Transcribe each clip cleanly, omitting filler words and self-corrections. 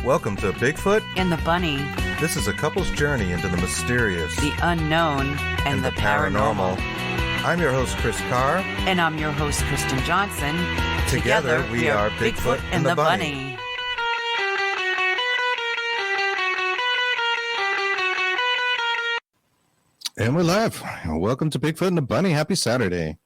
Welcome to Bigfoot and the Bunny. This is a couple's journey into the mysterious, the unknown, and the paranormal. I'm your host, Chris Carr. And I'm your host, Kristen Johnson. Together we are Bigfoot and the Bunny. And we're live. Welcome to Bigfoot and the Bunny. Happy Saturday.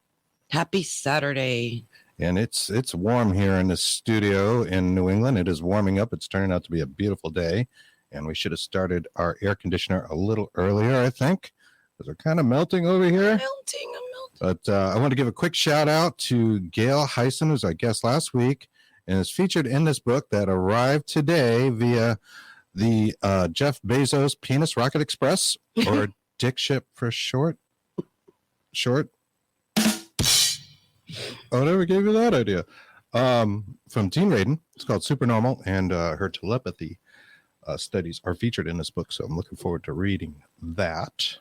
Happy Saturday. And it's warm here in the studio in New England. It is warming up. It's turning out to be a beautiful day. And we should have started our air conditioner a little earlier, I think, because we're kind of melting over here. Melting. But I want to give a quick shout out to Gail Heisen, who's our guest last week, and is featured in this book that arrived today via the Jeff Bezos Penis Rocket Express, or Dick Ship for short. Oh, never gave you that idea. From Dean Radin. It's called Supernormal, and her telepathy studies are featured in this book, so I'm looking forward to reading that.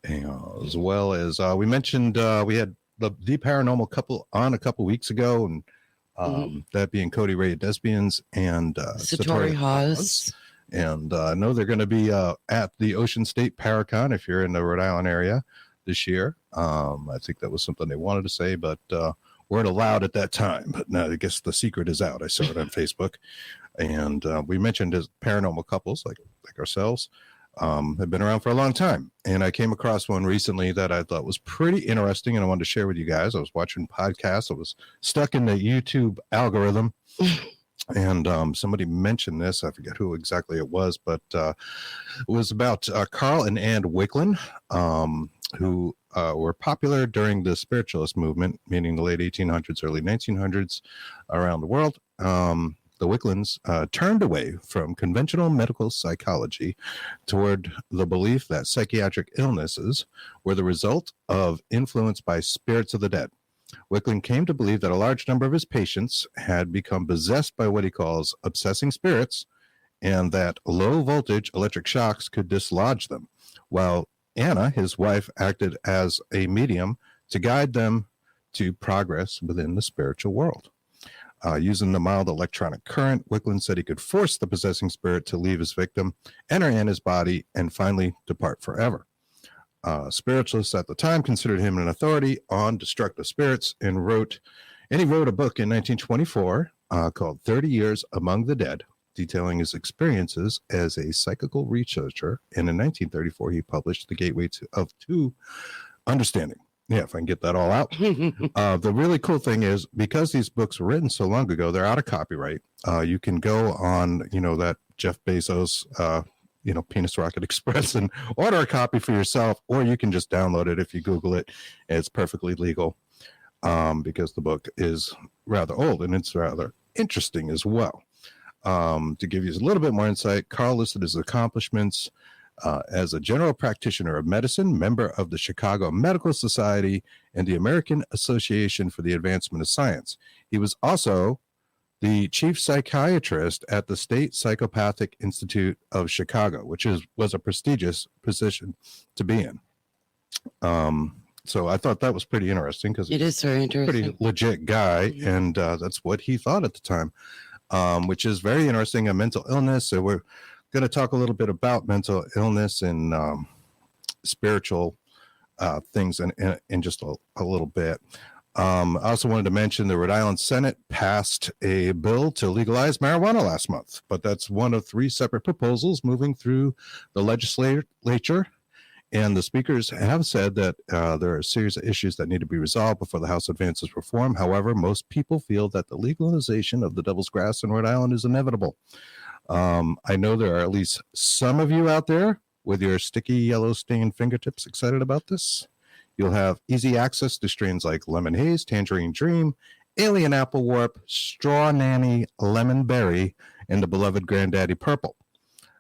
As well as we mentioned, we had the paranormal couple on a couple weeks ago, and that being Cody Ray Desbians and Satori Haas. And I know they're going to be at the Ocean State Paracon if you're in the Rhode Island area this year. I think that was something they wanted to say, but weren't allowed at that time. But now I guess the secret is out. I saw it on Facebook. And we mentioned as paranormal couples like ourselves have been around for a long time. And I came across one recently that I thought was pretty interesting, and I wanted to share with you guys. I was watching podcasts. I was stuck in the YouTube algorithm. And somebody mentioned this. I forget who exactly it was, but it was about Carl and Ann Wicklund, who were popular during the spiritualist movement, meaning the late 1800s, early 1900s around the world. The Wicklunds turned away from conventional medical psychology toward the belief that psychiatric illnesses were the result of influence by spirits of the dead. Wicklund came to believe that a large number of his patients had become possessed by what he calls obsessing spirits, and that low voltage electric shocks could dislodge them, while Anna, his wife, acted as a medium to guide them to progress within the spiritual world. Using the mild electronic current, Wicklund said he could force the possessing spirit to leave his victim, enter Anna's body, and finally depart forever. Spiritualists at the time considered him an authority on destructive spirits, and he wrote a book in 1924 called 30 Years Among the Dead, detailing his experiences as a psychical researcher. And in 1934, he published The Gateway to Understanding. Yeah, if I can get that all out. The really cool thing is, because these books were written so long ago, they're out of copyright. You can go on, that Jeff Bezos, Penis Rocket Express and order a copy for yourself, or you can just download it if you Google it. It's perfectly legal because the book is rather old and it's rather interesting as well. To give you a little bit more insight, Carl listed his accomplishments as a general practitioner of medicine, member of the Chicago Medical Society and the American Association for the Advancement of Science. He was also the chief psychiatrist at the State Psychopathic Institute of Chicago, which was a prestigious position to be in. So I thought that was pretty interesting, because it is very interesting. Pretty legit guy, and that's what he thought at the time, which is very interesting. A mental illness. So we're going to talk a little bit about mental illness and spiritual things in just a little bit. I also wanted to mention the Rhode Island Senate passed a bill to legalize marijuana last month, but that's one of 3 separate proposals moving through the legislature. And the speakers have said that there are a series of issues that need to be resolved before the House advances reform. However, most people feel that the legalization of the devil's grass in Rhode Island is inevitable. I know there are at least some of you out there with your sticky yellow stained fingertips excited about this. You'll have easy access to strains like Lemon Haze, Tangerine Dream, Alien Apple Warp, Straw Nanny, Lemon Berry, and the beloved Granddaddy Purple.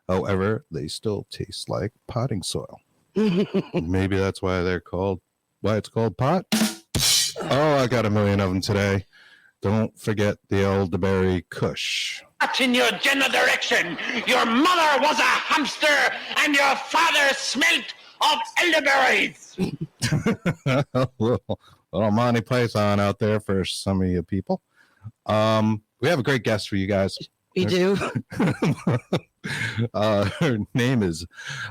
However, they still taste like potting soil. Maybe that's why it's called pot. Oh, I got a million of them today. Don't forget the elderberry Kush. That's in your general direction. Your mother was a hamster and your father smelt of elderberries. little Monty Python out there for some of you people. We have a great guest for you guys. We do. Her name is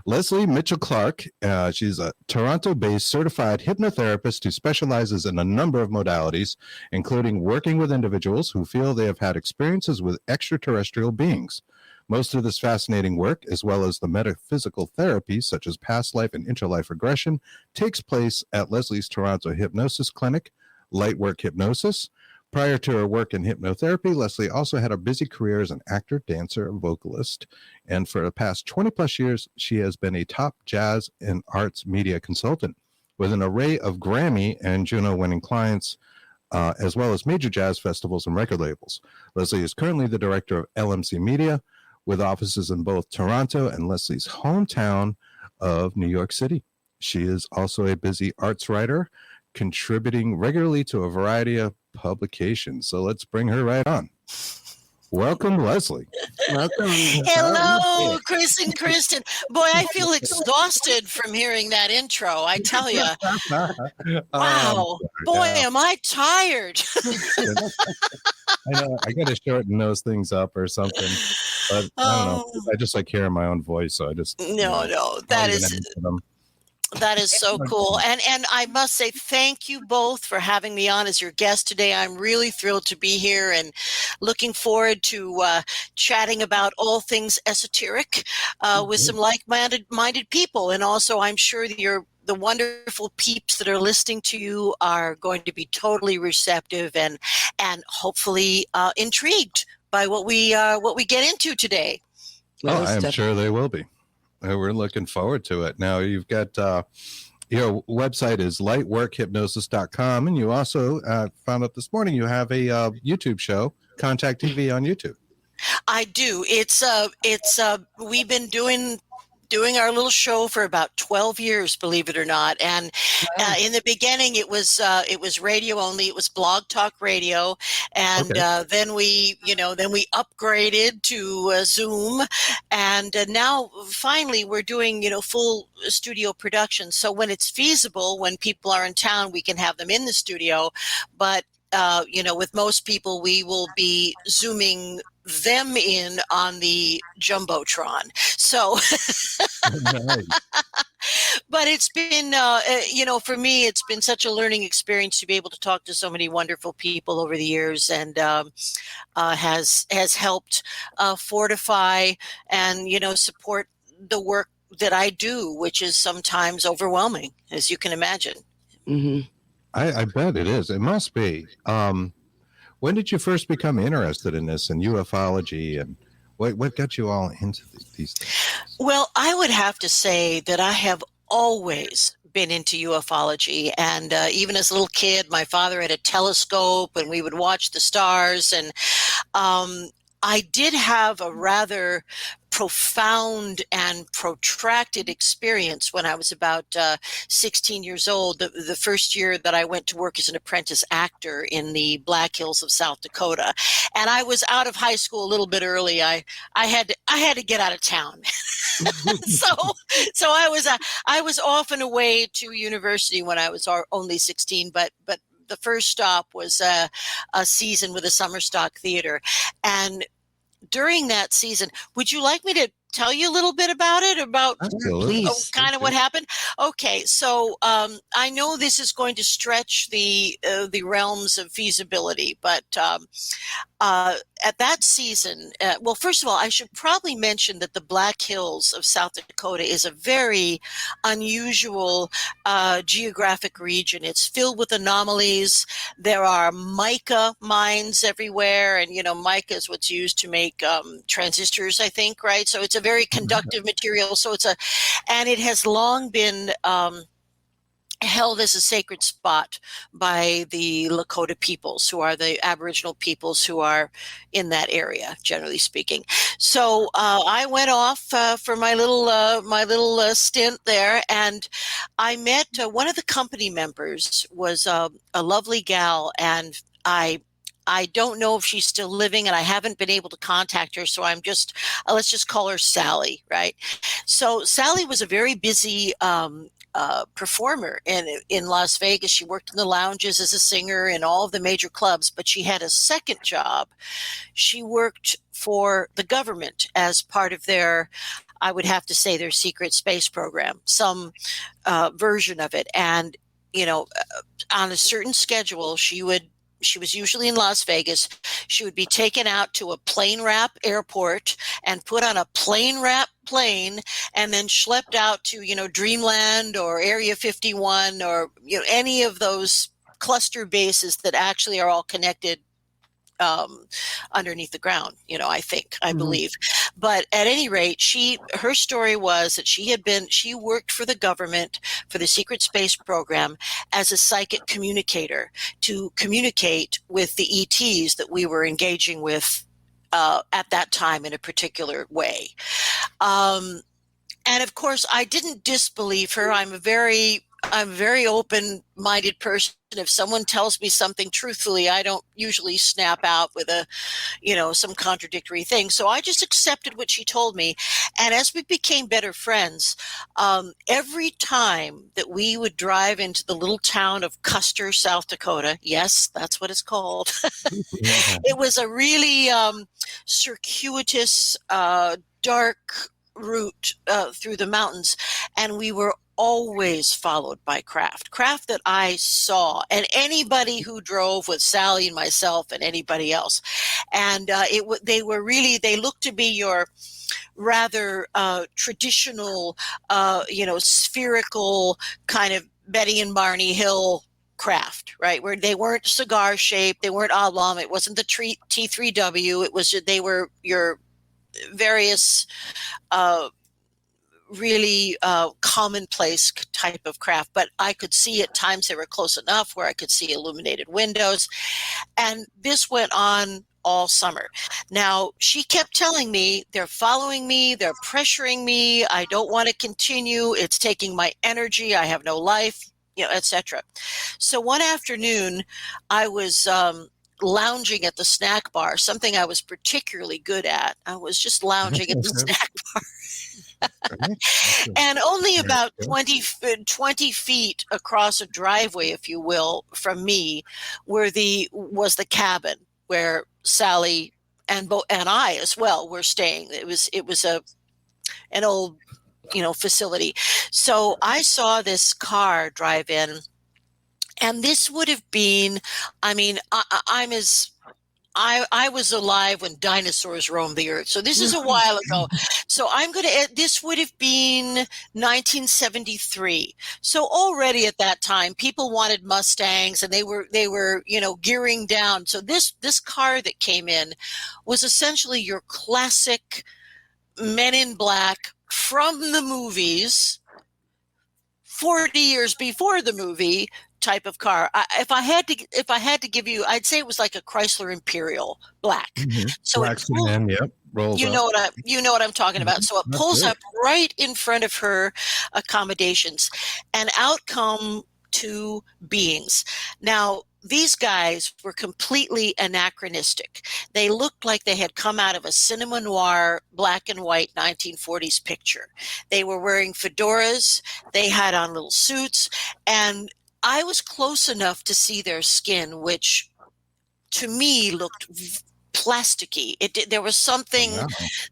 Lesley Mitchell Clarke. She's a Toronto-based certified hypnotherapist who specializes in a number of modalities, including working with individuals who feel they have had experiences with extraterrestrial beings. Most of this fascinating work, as well as the metaphysical therapies such as past life and interlife regression, takes place at Lesley's Toronto Hypnosis Clinic, Lightwork Hypnosis. Prior to her work in hypnotherapy, Lesley also had a busy career as an actor, dancer, and vocalist. And for the past 20 plus years, she has been a top jazz and arts media consultant with an array of Grammy and Juno winning clients, as well as major jazz festivals and record labels. Lesley is currently the director of LMC Media, with offices in both Toronto and Lesley's hometown of New York City. She is also a busy arts writer, contributing regularly to a variety of publications. So let's bring her right on. Welcome, Lesley. Welcome. Hello, Chris and Kristen. Boy, I feel exhausted from hearing that intro. I tell you. Wow. Boy, am I tired. I know I got to shorten those things up or something, but I don't know. I just like hearing my own voice, so I just no, that is so cool. And I must say thank you both for having me on as your guest today. I'm really thrilled to be here and looking forward to chatting about all things esoteric with some like-minded people. And also, I'm sure that the wonderful peeps that are listening to you are going to be totally receptive and hopefully intrigued by what we get into today. Oh, I'm sure they will be. We're looking forward to it. Now, you've got your website is lightworkhypnosis.com, and you also found out this morning you have a YouTube show, Contact TV on YouTube. I do. It's we've been doing our little show for about 12 years, believe it or not. And in the beginning, it was radio only. It was Blog Talk Radio, and then we upgraded to Zoom, and now finally we're doing full studio production. So when it's feasible, when people are in town, we can have them in the studio. But with most people, we will be Zooming them in on the Jumbotron. So, but it's been, for me, it's been such a learning experience to be able to talk to so many wonderful people over the years, and has helped fortify and, support the work that I do, which is sometimes overwhelming, as you can imagine. Mm-hmm. I bet it is. It must be. When did you first become interested in this and ufology, and what got you all into these things? Well, I would have to say that I have always been into ufology, and even as a little kid, my father had a telescope, and we would watch the stars, and I did have a rather profound and protracted experience when I was about 16 years old. The first year that I went to work as an apprentice actor in the Black Hills of South Dakota, and I was out of high school a little bit early. I had to get out of town, so I was off and away to university when I was only 16, but the first stop was a season with the Summer Stock Theater. And during that season, would you like me to tell you a little bit about it, about kind of what happened? Okay, so I know this is going to stretch the realms of feasibility, but at that season, well, first of all, I should probably mention that the Black Hills of South Dakota is a very unusual geographic region. It's filled with anomalies. There are mica mines everywhere, and mica is what's used to make transistors, I think, right? So it's a very conductive material. So and it has long been held as a sacred spot by the Lakota peoples, who are the Aboriginal peoples who are in that area, generally speaking. So I went off for my little stint there, and I met one of the company members was a lovely gal, and I don't know if she's still living, and I haven't been able to contact her. So I'm let's just call her Sally, right? So Sally was a very busy performer in Las Vegas. She worked in the lounges as a singer in all of the major clubs, but she had a second job. She worked for the government as part of their, I would have to say, their secret space program, some version of it. And, on a certain schedule, she was usually in Las Vegas. She would be taken out to a plane wrap airport and put on a plane wrap plane and then schlepped out to, Dreamland or Area 51 or, any of those cluster bases that actually are all connected underneath the ground, I believe. But at any rate, her story was that she worked for the government, for the secret space program, as a psychic communicator to communicate with the ETs that we were engaging with at that time in a particular way. And of course, I didn't disbelieve her. I'm a very open-minded person. If someone tells me something truthfully, I don't usually snap out with some contradictory thing. So I just accepted what she told me. And as we became better friends, every time that we would drive into the little town of Custer, South Dakota, yes, that's what it's called. It was a really circuitous, dark route through the mountains. And we were always followed by craft that I saw, and anybody who drove with Sally and myself and anybody else. And they looked to be your rather traditional, spherical kind of Betty and Barney Hill craft, right? Where they weren't cigar shaped, they weren't oblong, it wasn't the T3W, they were your various really commonplace type of craft, but I could see at times they were close enough where I could see illuminated windows. And this went on all summer. Now, she kept telling me, they're following me, they're pressuring me, I don't want to continue, it's taking my energy, I have no life, etc. So one afternoon, I was lounging at the snack bar, something I was particularly good at. I was just lounging at the snack bar. And only about 20 feet across a driveway, if you will, from me, was the cabin where Sally and I as well were staying. It was an old, facility. So I saw this car drive in, and this would have been, I was alive when dinosaurs roamed the earth. So this is a while ago. So this would have been 1973. So already at that time, people wanted Mustangs and they were, gearing down. So this car that came in was essentially your classic Men in Black from the movies 40 years before the movie type of car. If I had to give you, I'd say it was like a Chrysler Imperial black. Mm-hmm. So black sedan, yep. Rolls you know what I'm talking about. So it pulls up right in front of her accommodations, and out come two beings. Now, these guys were completely anachronistic. They looked like they had come out of a cinema noir, black and white 1940s picture. They were wearing fedoras. They had on little suits, and I was close enough to see their skin, which to me looked plasticky. There was something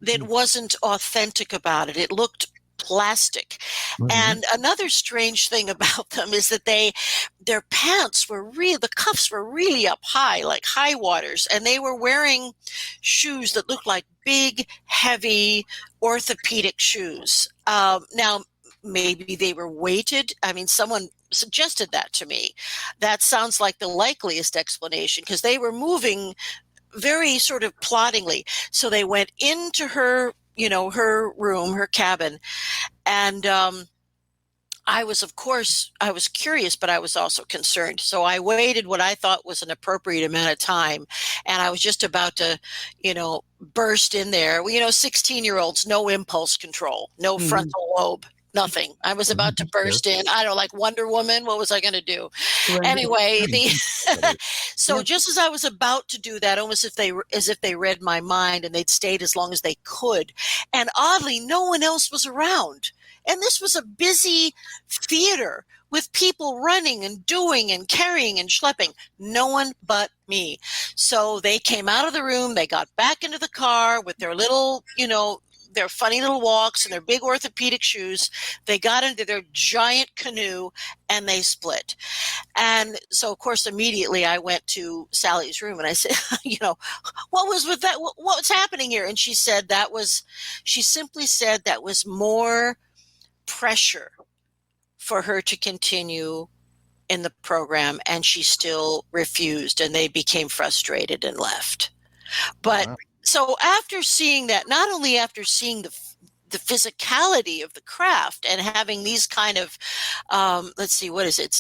that wasn't authentic about it. It looked plastic. Mm-hmm. And another strange thing about them is that their pants were the cuffs were really up high, like high waters, and they were wearing shoes that looked like big, heavy orthopedic shoes. Now, maybe they were weighted. Someone suggested that to me. That sounds like the likeliest explanation, because they were moving very sort of ploddingly. So they went into her, her room, her cabin. And I was curious, but I was also concerned. So I waited what I thought was an appropriate amount of time. And I was just about to, burst in there. 16-year-olds, no impulse control, no frontal lobe. Nothing. I was about to burst in. I don't know, like Wonder Woman. What was I going to do? Right. Anyway, just as I was about to do that, almost as if they read my mind, and they'd stayed as long as they could. And oddly, no one else was around. And this was a busy theater with people running and doing and carrying and schlepping. No one but me. So they came out of the room. They got back into the car with their little, their funny little walks and their big orthopedic shoes. They got into their giant canoe and they split. And so, of course, immediately I went to Sally's room and I said, what was with that? What's happening here? And she simply said that was more pressure for her to continue in the program. And she still refused, and they became frustrated and left. But wow. So after seeing that, not only after seeing the physicality of the craft and having these kind of, let's see, what is it?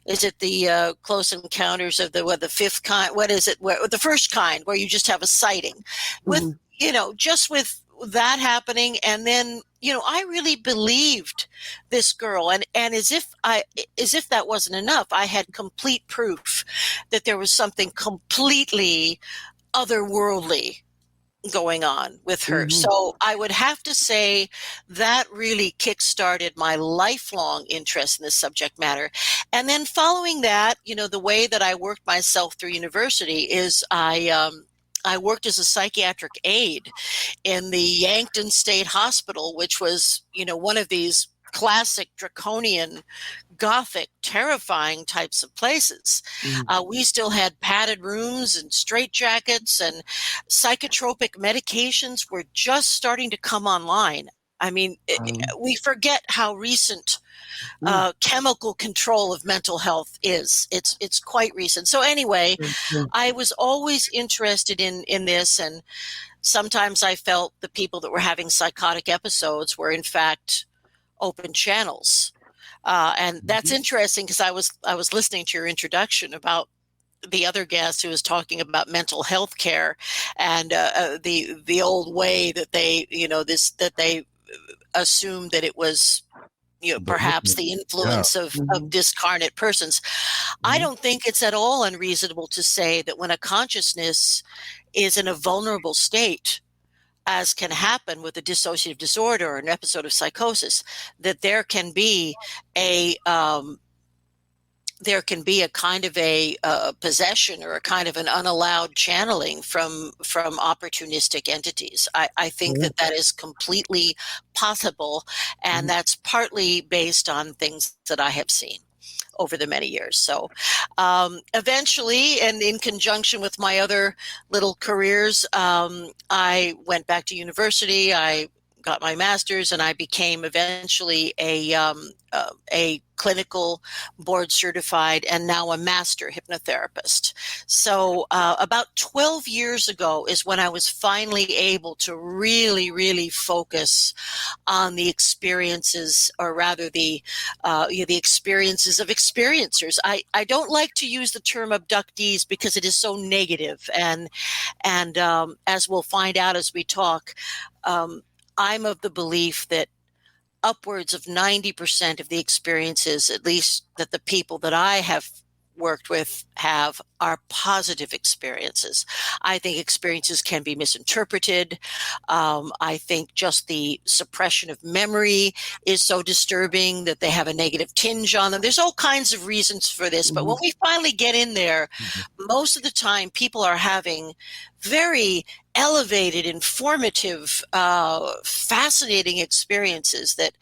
Is it the close encounters of the fifth kind? What is it? The first kind, where you just have a sighting with, just with that happening. And then, I really believed this girl, and as if that wasn't enough, I had complete proof that there was something completely otherworldly going on with her. Mm-hmm. So I would have to say that really kickstarted my lifelong interest in this subject matter. And then following that, the way that I worked myself through university is I worked as a psychiatric aide in the Yankton State Hospital, which was, one of these classic draconian, gothic, terrifying types of places. Mm-hmm. We still had padded rooms and straitjackets, and psychotropic medications were just starting to come online. I mean, we forget how recent chemical control of mental health is. It's quite recent. So anyway, mm-hmm. I was always interested in this, and sometimes I felt the people that were having psychotic episodes were in fact open channels. And that's interesting, because I was listening to your introduction about the other guest who was talking about mental health care and the old way that they, that they assumed that it was, perhaps the influence of discarnate persons. I don't think it's at all unreasonable to say that when a consciousness is in a vulnerable state, as can happen with a dissociative disorder or an episode of psychosis, that there can be a kind of a possession or a kind of an unallowed channeling from opportunistic entities. I think that is completely possible, and that's partly based on things that I have seen over the many years. So eventually, and in conjunction with my other little careers, I went back to university. I got my master's, and I became eventually a clinical board certified and now a master hypnotherapist. So about 12 years ago is when I was finally able to really, really focus on the experiences, or rather the experiences of experiencers. I don't like to use the term abductees because it is so negative, and as we'll find out as we talk, I'm of the belief that upwards of 90% of the experiences, at least that the people that I have worked with have, are positive experiences. I think experiences can be misinterpreted. I think just the suppression of memory is so disturbing that they have a negative tinge on them. There's all kinds of reasons for this, but when we finally get in there, most of the time people are having very elevated, informative, fascinating experiences that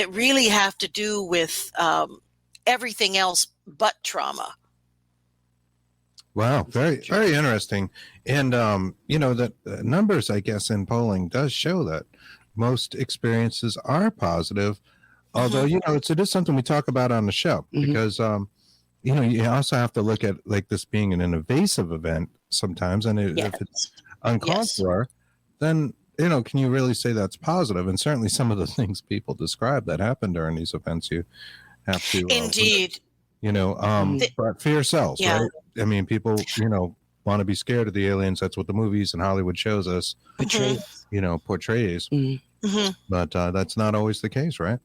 really have to do with everything else but trauma. Wow, very, very interesting. And that numbers, I guess, in polling does show that most experiences are positive. Although it is something we talk about on the show, because you also have to look at like this being an invasive event sometimes, and if it's uncalled for, then can you really say that's positive? And certainly some of the things people describe that happen during these events, you have to indeed. But for yourselves, right? I mean, people, want to be scared of the aliens. That's what the movies and Hollywood shows us, portrays. But that's not always the case, right?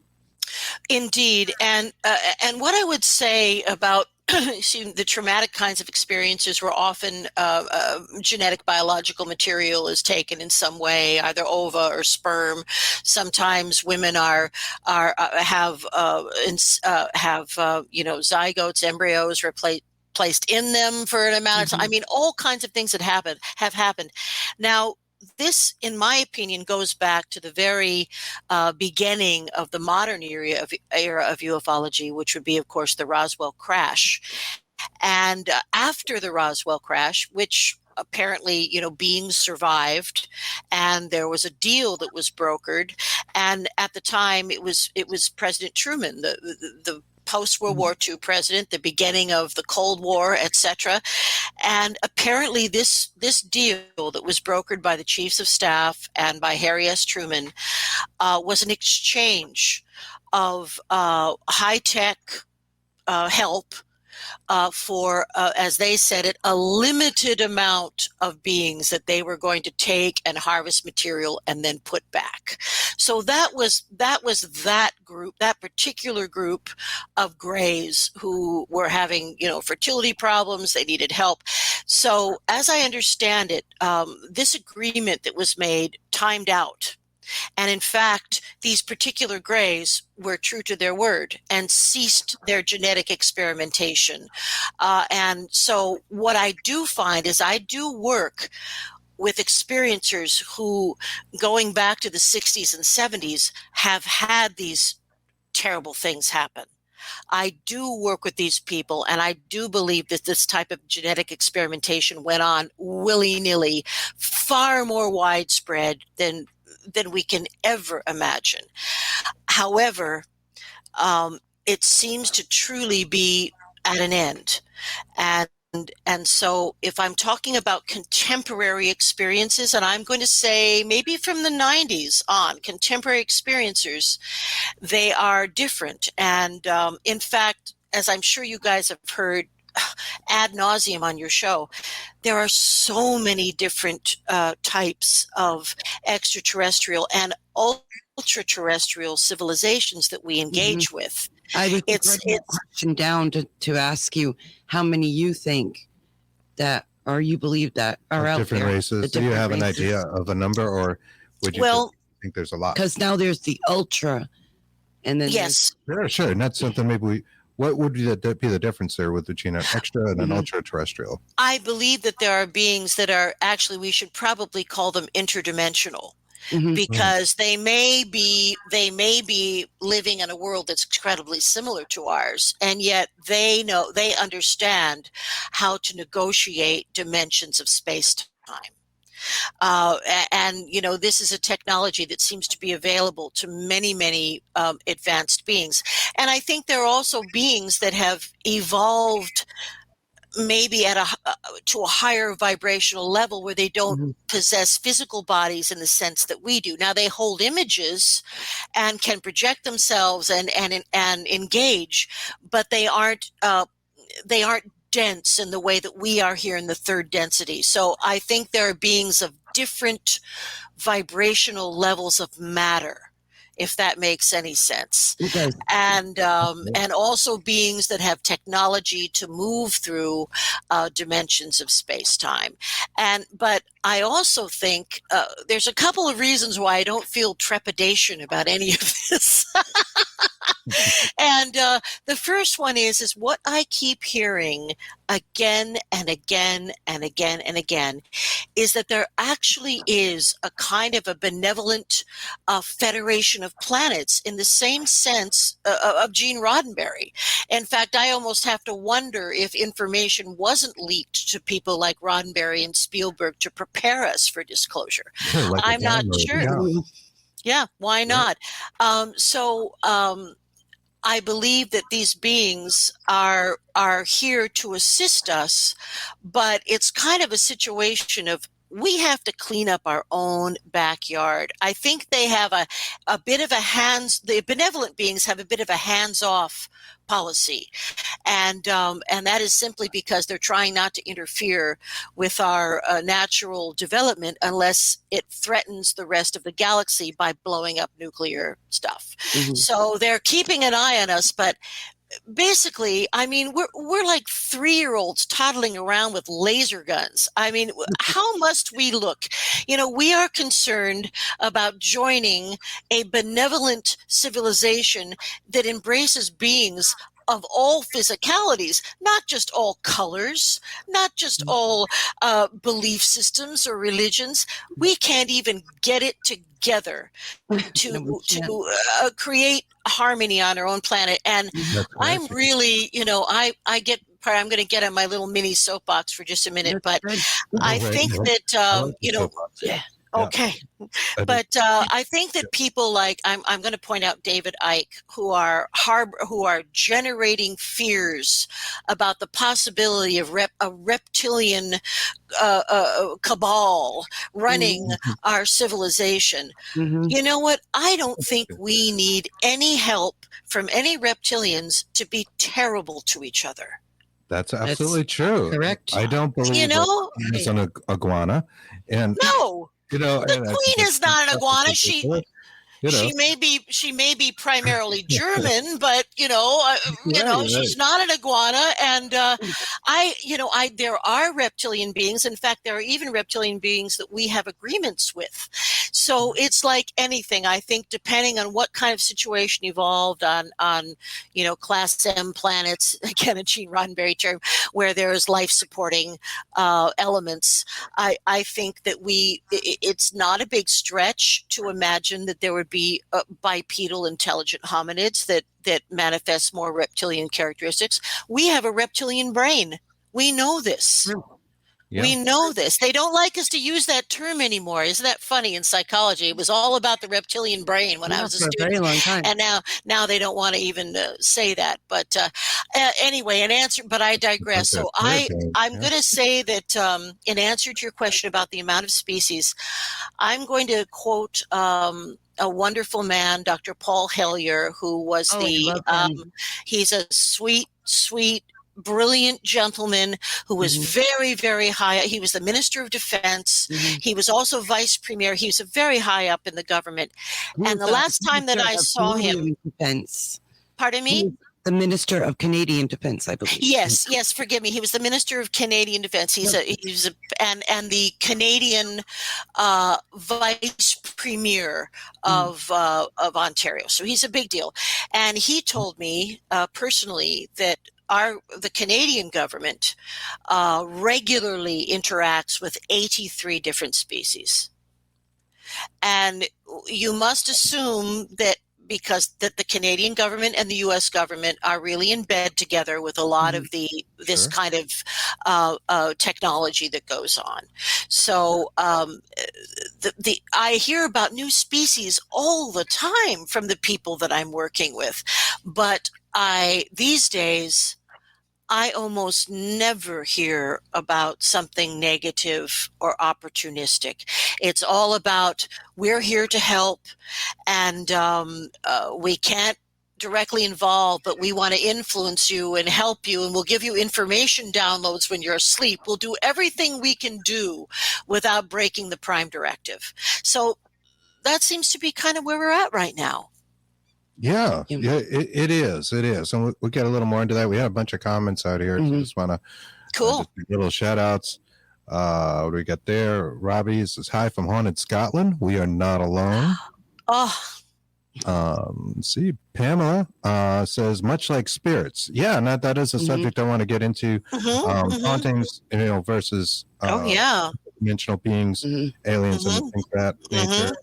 Indeed. And what I would say about the traumatic kinds of experiences were often genetic biological material is taken in some way, either ova or sperm. Sometimes women have zygotes, embryos placed in them for an amount of time. I mean, all kinds of things that have happened. Now, this, in my opinion, goes back to the very beginning of the modern era of ufology, which would be, of course, the Roswell crash. And after the Roswell crash, which apparently, beings survived, and there was a deal that was brokered. And at the time, it was President Truman, the post-World War II president, the beginning of the Cold War, etc. And apparently this deal that was brokered by the chiefs of staff and by Harry S. Truman was an exchange of high-tech help for, as they said it, a limited amount of beings that they were going to take and harvest material and then put back. So that was that group, that particular group of Greys who were having, fertility problems. They needed help. So as I understand it, this agreement that was made timed out. And in fact, these particular Greys were true to their word and ceased their genetic experimentation. And so what I do find is I do work with experiencers who, going back to the 60s and 70s, have had these terrible things happen. I do work with these people, and I do believe that this type of genetic experimentation went on willy-nilly, far more widespread than we can ever imagine. However, it seems to truly be at an end. And so if I'm talking about contemporary experiences, and I'm going to say maybe from the 90s on, contemporary experiencers, they are different. And in fact, as I'm sure you guys have heard ad nauseum on your show, there are so many different types of extraterrestrial and ultra-terrestrial civilizations that we engage with. I would write a question down to ask you how many you think that, or you believe that are out different there. Races. Do you have an idea of a number, or would you think there's a lot? Because now there's the ultra, and then yes, sure, and that's something maybe what would be the difference there with between an extra and an ultra-terrestrial? I believe that there are beings that are actually, we should probably call them interdimensional. Because they may be living in a world that's incredibly similar to ours, and yet they understand how to negotiate dimensions of space-time. And this is a technology that seems to be available to many advanced beings. And I think there are also beings that have evolved maybe to a higher vibrational level where they don't possess physical bodies in the sense that we do. Now they hold images and can project themselves and engage, but they aren't dense in the way that we are here in the third density. So I think there are beings of different vibrational levels of matter, if that makes any sense. It does. And also beings that have technology to move through dimensions of space-time. But I also think there's a couple of reasons why I don't feel trepidation about any of this. And the first one is what I keep hearing again and again and again and again is that there actually is a kind of a benevolent federation of planets in the same sense of Gene Roddenberry. In fact, I almost have to wonder if information wasn't leaked to people like Roddenberry and Spielberg to prepare us for disclosure. Like I'm not sure. Yeah, why not? I believe that these beings are here to assist us, but it's kind of a situation of we have to clean up our own backyard. I think they have a bit of the benevolent beings have a bit of a hands-off policy. And that is simply because they're trying not to interfere with our natural development unless it threatens the rest of the galaxy by blowing up nuclear stuff. So they're keeping an eye on us, but basically, I mean, we're like 3-year-olds toddling around with laser guns. I mean, how must we look? We are concerned about joining a benevolent civilization that embraces beings of all physicalities, not just all colors, not just all belief systems or religions. We can't even get it together to create harmony on our own planet. And I'm really, I'm going to get on my little mini soapbox for just a minute, but I think that, okay. But I think that people like I'm going to point out David Icke, who are generating fears about the possibility of a reptilian cabal running our civilization. You know what? I don't think we need any help from any reptilians to be terrible to each other. That's absolutely true. Correct. I don't believe it's an iguana, and no. The queen is not an iguana. She may be primarily German, but she's not an iguana. And there are reptilian beings. In fact, there are even reptilian beings that we have agreements with. So it's like anything. I think depending on what kind of situation evolved on class M planets, again a Gene Roddenberry term, where there's life supporting elements, I think that it's not a big stretch to imagine that there would be bipedal intelligent hominids that manifest more reptilian characteristics. We have a reptilian brain. We know this. Yeah. We know this. They don't like us to use that term anymore. Isn't that funny? In psychology, it was all about the reptilian brain when I was a student. For a very long time. And now they don't want to even say that. But anyway, but I digress. So I'm going to say that in answer to your question about the amount of species, I'm going to quote a wonderful man, Dr. Paul Hellyer, who was he's a sweet, brilliant gentleman who was very, very high. He was the Minister of Defense. He was also Vice Premier. He was very high up in the government. And the last time that I saw him, pardon me? The Minister of Canadian Defense, I believe. Yes. Forgive me. He was the Minister of Canadian Defense. And the Canadian Vice Premier of Ontario. So he's a big deal. And he told me personally that the Canadian government regularly interacts with 83 different species. And you must assume that the Canadian government and the U.S. government are really in bed together with a lot of this kind of technology that goes on. So I hear about new species all the time from the people that I'm working with, but these days I almost never hear about something negative or opportunistic. It's all about we're here to help, and we can't directly involve, but we want to influence you and help you, and we'll give you information downloads when you're asleep. We'll do everything we can do without breaking the Prime Directive. So that seems to be kind of where we're at right now. Yeah, it is. And we'll get a little more into that. We have a bunch of comments out here. So just want to little shout outs. What do we got there? Robbie says, hi from haunted Scotland. We are not alone. Let's see. Pamela says, much like spirits. Yeah, and that is a subject I want to get into. Hauntings, versus dimensional beings, aliens, and things of that nature.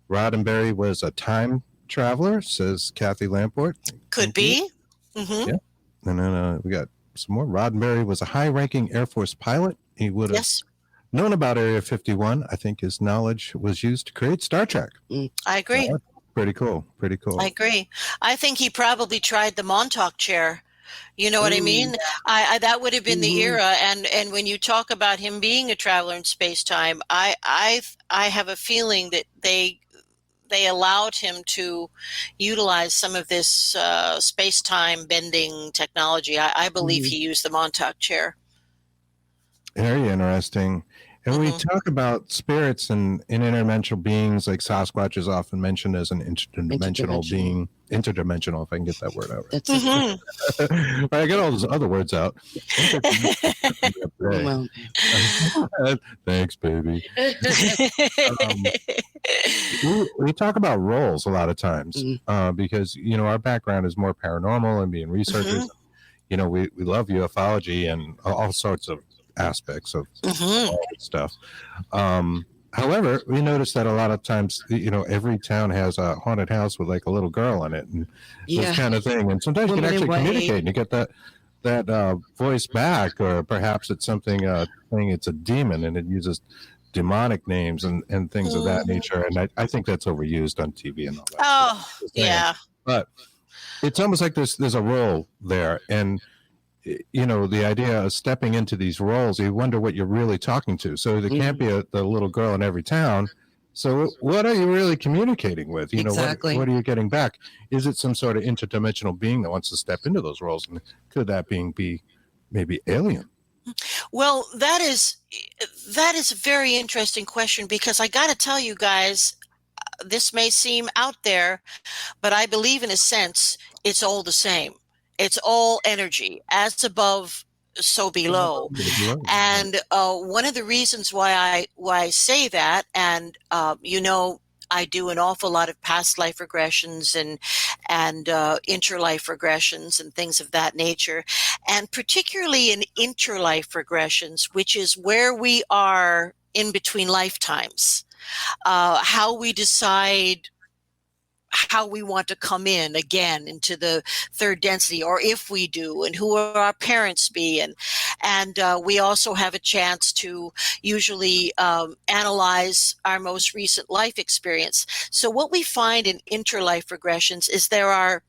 Roddenberry was a time traveler, says Kathy Lamport. Could be. Yeah. And then we got some more. Roddenberry was a high-ranking Air Force pilot. He would have known about Area 51. I think his knowledge was used to create Star Trek. I agree. Pretty cool. I agree. I think he probably tried the Montauk chair. You know what I mean? That would have been the era. And when you talk about him being a traveler in space-time, I have a feeling that they allowed him to utilize some of this space-time bending technology. I believe he used the Montauk chair. Very interesting. And we talk about spirits and interdimensional beings, like Sasquatch is often mentioned as an interdimensional being. Interdimensional, if I can get that word out right. That's it. But I get all those other words out. Well, Thanks, baby. We talk about roles a lot of times because, our background is more paranormal and being researchers. We love ufology and all sorts of aspects of all this stuff. However, we notice that a lot of times, every town has a haunted house with like a little girl in it and this kind of thing. And sometimes you can actually communicate and you get that voice back, or perhaps it's something saying it's a demon and it uses demonic names and things of that nature. And I think that's overused on TV and all that. Oh, yeah. But it's almost like there's a role there. And the idea of stepping into these roles, you wonder what you're really talking to. So there can't be the little girl in every town. So what are you really communicating with? Exactly. What are you getting back? Is it some sort of interdimensional being that wants to step into those roles? And could that being be maybe alien? Well, that is a very interesting question, because I got to tell you guys, this may seem out there, but I believe in a sense it's all the same. It's all energy, as above, so below. And one of the reasons why I say that, and I do an awful lot of past life regressions and interlife regressions and things of that nature, and particularly in interlife regressions, which is where we are in between lifetimes, how we decide how we want to come in again into the third density, or if we do, and who will our parents be, and we also have a chance to usually analyze our most recent life experience. So what we find in interlife regressions is there are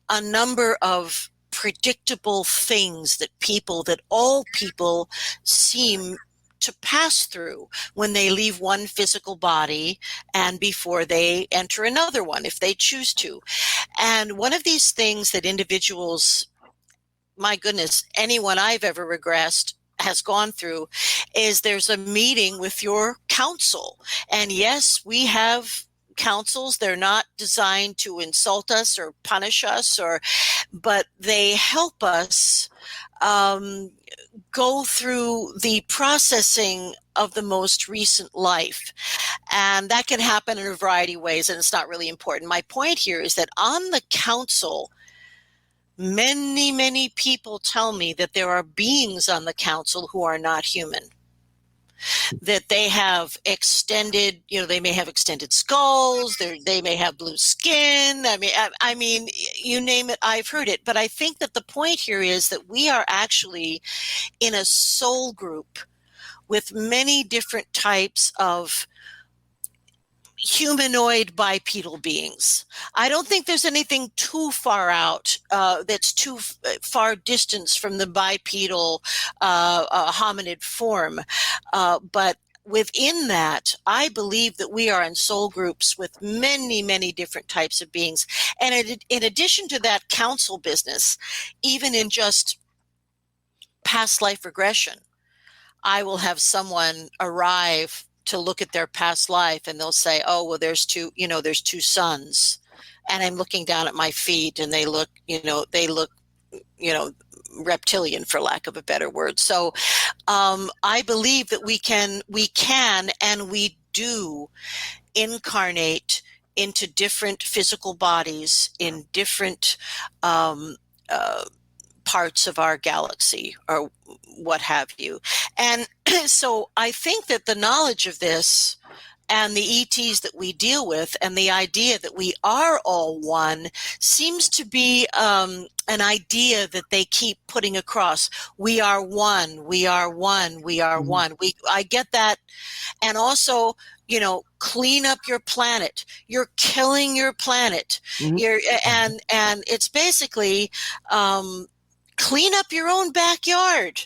a number of predictable things that all people seem to pass through when they leave one physical body and before they enter another one, if they choose to. And one of these things that individuals, my goodness, anyone I've ever regressed has gone through, is there's a meeting with your counsel. And yes, we have counsels. They're not designed to insult us or punish us, but they help us go through the processing of the most recent life. And that can happen in a variety of ways, and it's not really important. My point here is that on the council, many, many people tell me that there are beings on the council who are not human, that they have extended, they may have extended skulls, they may have blue skin. I mean, you name it, I've heard it. But I think that the point here is that we are actually in a soul group with many different types of humanoid bipedal beings. I don't think there's anything too far out that's too far distance from the bipedal hominid form. But within that, I believe that we are in soul groups with many, many different types of beings. And in addition to that council business, even in just past life regression, I will have someone arrive to look at their past life, and they'll say, oh, well, there's two sons. And I'm looking down at my feet, and they look reptilian, for lack of a better word. So I believe that we can and we do incarnate into different physical bodies in different parts of our galaxy, or what have you. And so I think that the knowledge of this and the ETs that we deal with, and the idea that we are all one, seems to be an idea that they keep putting across. We are one, we are one, we are one. I get that. And also, clean up your planet. You're killing your planet. And it's basically clean up your own backyard.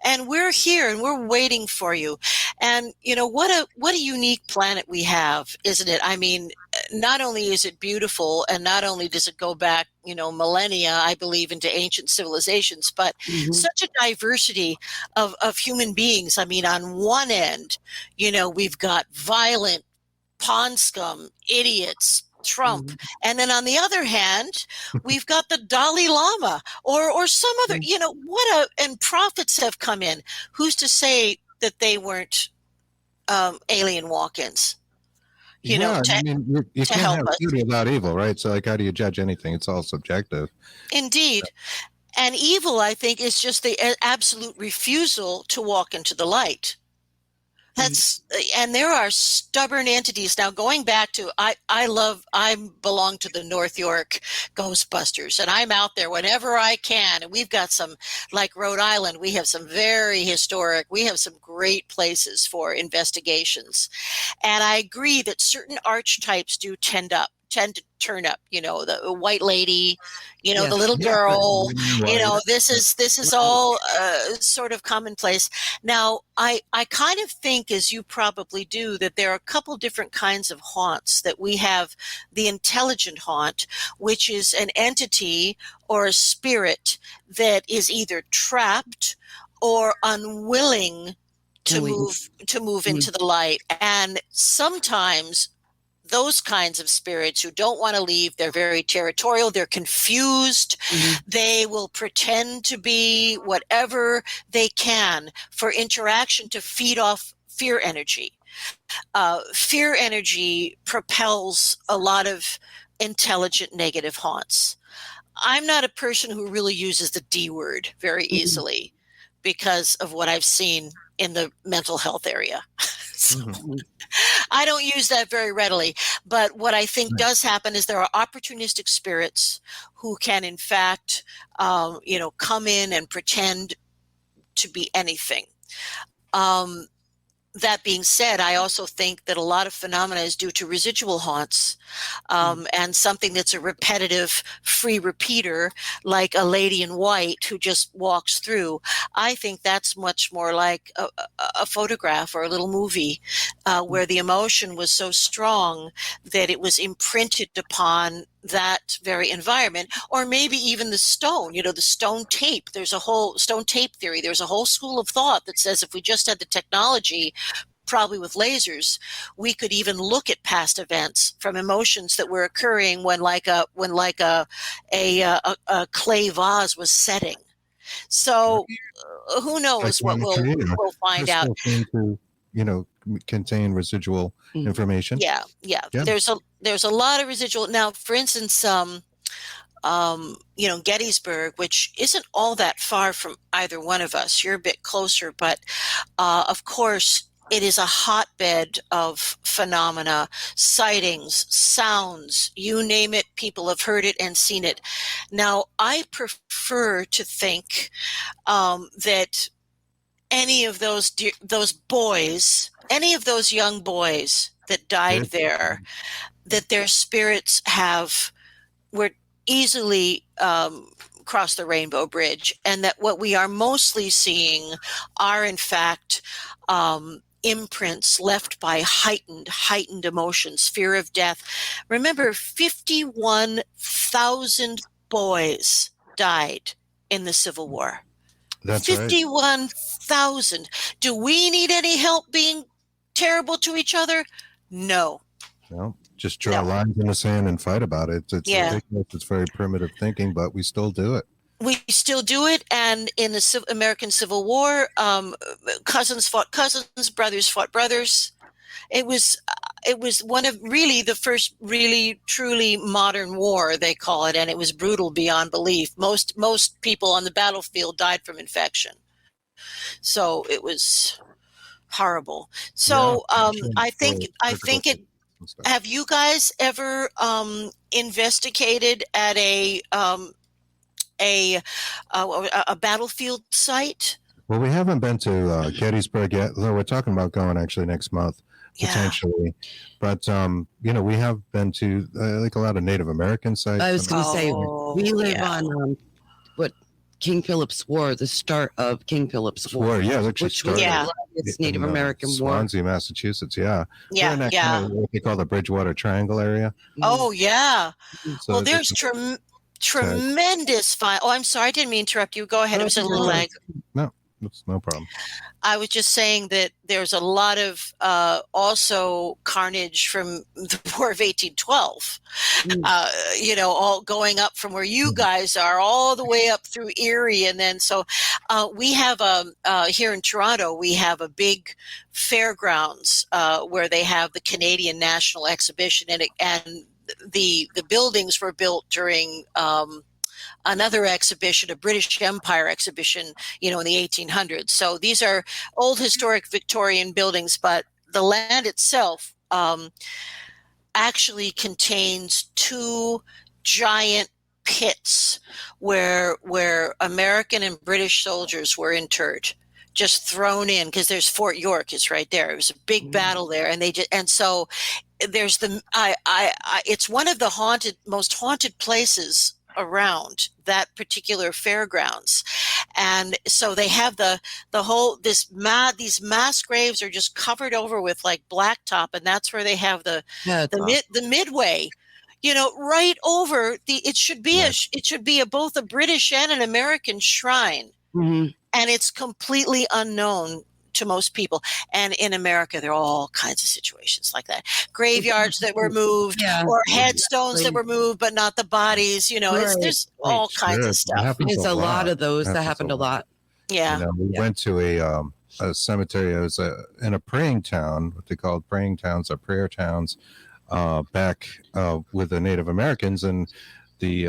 And we're here, and we're waiting for you. And what a unique planet we have, isn't it? I mean, not only is it beautiful, and not only does it go back, millennia, I believe, into ancient civilizations, but such a diversity of human beings. I mean, on one end, we've got violent pond scum, idiots, Trump. And then on the other hand, we've got the Dalai Lama or some other, and prophets have come in. Who's to say that they weren't alien walk-ins? You can't help have us. good without evil, right? So how do you judge anything? It's all subjective. Indeed. And evil, I think, is just the absolute refusal to walk into the light. And there are stubborn entities. Now, going back to, I belong to the North York Ghostbusters, and I'm out there whenever I can. And we've got some, like Rhode Island, we have some very historic, we have some great places for investigations. And I agree that certain archetypes do tend to turn up, the white lady, the little girl, this is all sort of commonplace. Now, I kind of think, as you probably do, that there are a couple different kinds of haunts. That we have the intelligent haunt, which is an entity or a spirit that is either trapped or unwilling to move into the light. And sometimes those kinds of spirits who don't want to leave, they're very territorial, they're confused, they will pretend to be whatever they can for interaction to feed off fear energy. Fear energy propels a lot of intelligent negative haunts. I'm not a person who really uses the D word very easily because of what I've seen in the mental health area. I don't use that very readily. But what I think does happen is there are opportunistic spirits who can, in fact, come in and pretend to be anything. That being said, I also think that a lot of phenomena is due to residual haunts, and something that's a repetitive free repeater, like a lady in white who just walks through. I think that's much more like a photograph or a little movie where the emotion was so strong that it was imprinted upon that very environment. Or maybe even the stone, the stone tape. There's a whole stone tape theory. There's a whole school of thought that says if we just had the technology, probably with lasers, we could even look at past events from emotions that were occurring when a clay vase was setting. So who knows what we'll find out. Contain residual information. Yeah. There's a lot of residual. Now, for instance, Gettysburg, which isn't all that far from either one of us. You're a bit closer, but of course, it is a hotbed of phenomena, sightings, sounds, you name it, people have heard it and seen it. Now, I prefer to think that any of those boys, any of those young boys that died there, that their spirits were easily crossed the Rainbow Bridge, and that what we are mostly seeing are, in fact, imprints left by heightened emotions, fear of death. Remember, 51,000 boys died in the Civil War. That's 51,000. Do we need any help being terrible to each other? No. No, just draw lines in the sand and fight about it. It's ridiculous. It's very primitive thinking, but we still do it. We still do it, and in the American Civil War, cousins fought cousins, brothers fought brothers. It was one of really the first really truly modern war, they call it, and it was brutal beyond belief. Most people on the battlefield died from infection, so it was horrible. So I think it. Have you guys ever investigated at a battlefield site? Well, we haven't been to Gettysburg yet, though we're talking about going actually next month, potentially. But, we have been to like a lot of Native American sites. I was going to say, we live on King Philip's War, the start of King Philip's War. War, yeah, it actually which was started Yeah. it's Native in, American War. Swansea, Massachusetts. Yeah, We're Yeah, in that yeah. kind of what they call the Bridgewater Triangle area. Oh, yeah. So Well, there's tremendous Oh, I'm sorry. I didn't mean to interrupt you. Go ahead. It was a little lag. No, it's no problem. I was just saying that there's a lot of also carnage from the War of 1812, all going up from where you guys are all the way up through Erie. And then so we have here in Toronto, we have a big fairgrounds where they have the Canadian National Exhibition, and the buildings were built during another exhibition, a British Empire exhibition, in the 1800s. So these are old historic Victorian buildings, but the land itself actually contains 2 giant pits where American and British soldiers were interred, just thrown in, because there's Fort York is right there. It was a big battle there, and so there's it's one of the most haunted places around that particular fairgrounds. And so they have the whole these mass graves are just covered over with like blacktop, and that's where they have the midway, right over it should be both a British and an American shrine. Mm-hmm. And it's completely unknown to most people. And in America, there are all kinds of situations like that. Graveyards that were moved, or headstones that were moved, but not the bodies. There's all kinds of stuff. There's a lot of those that happened a lot. Yeah. We went to a cemetery. It was in a praying town, what they called praying towns or prayer towns, back with the Native Americans, and the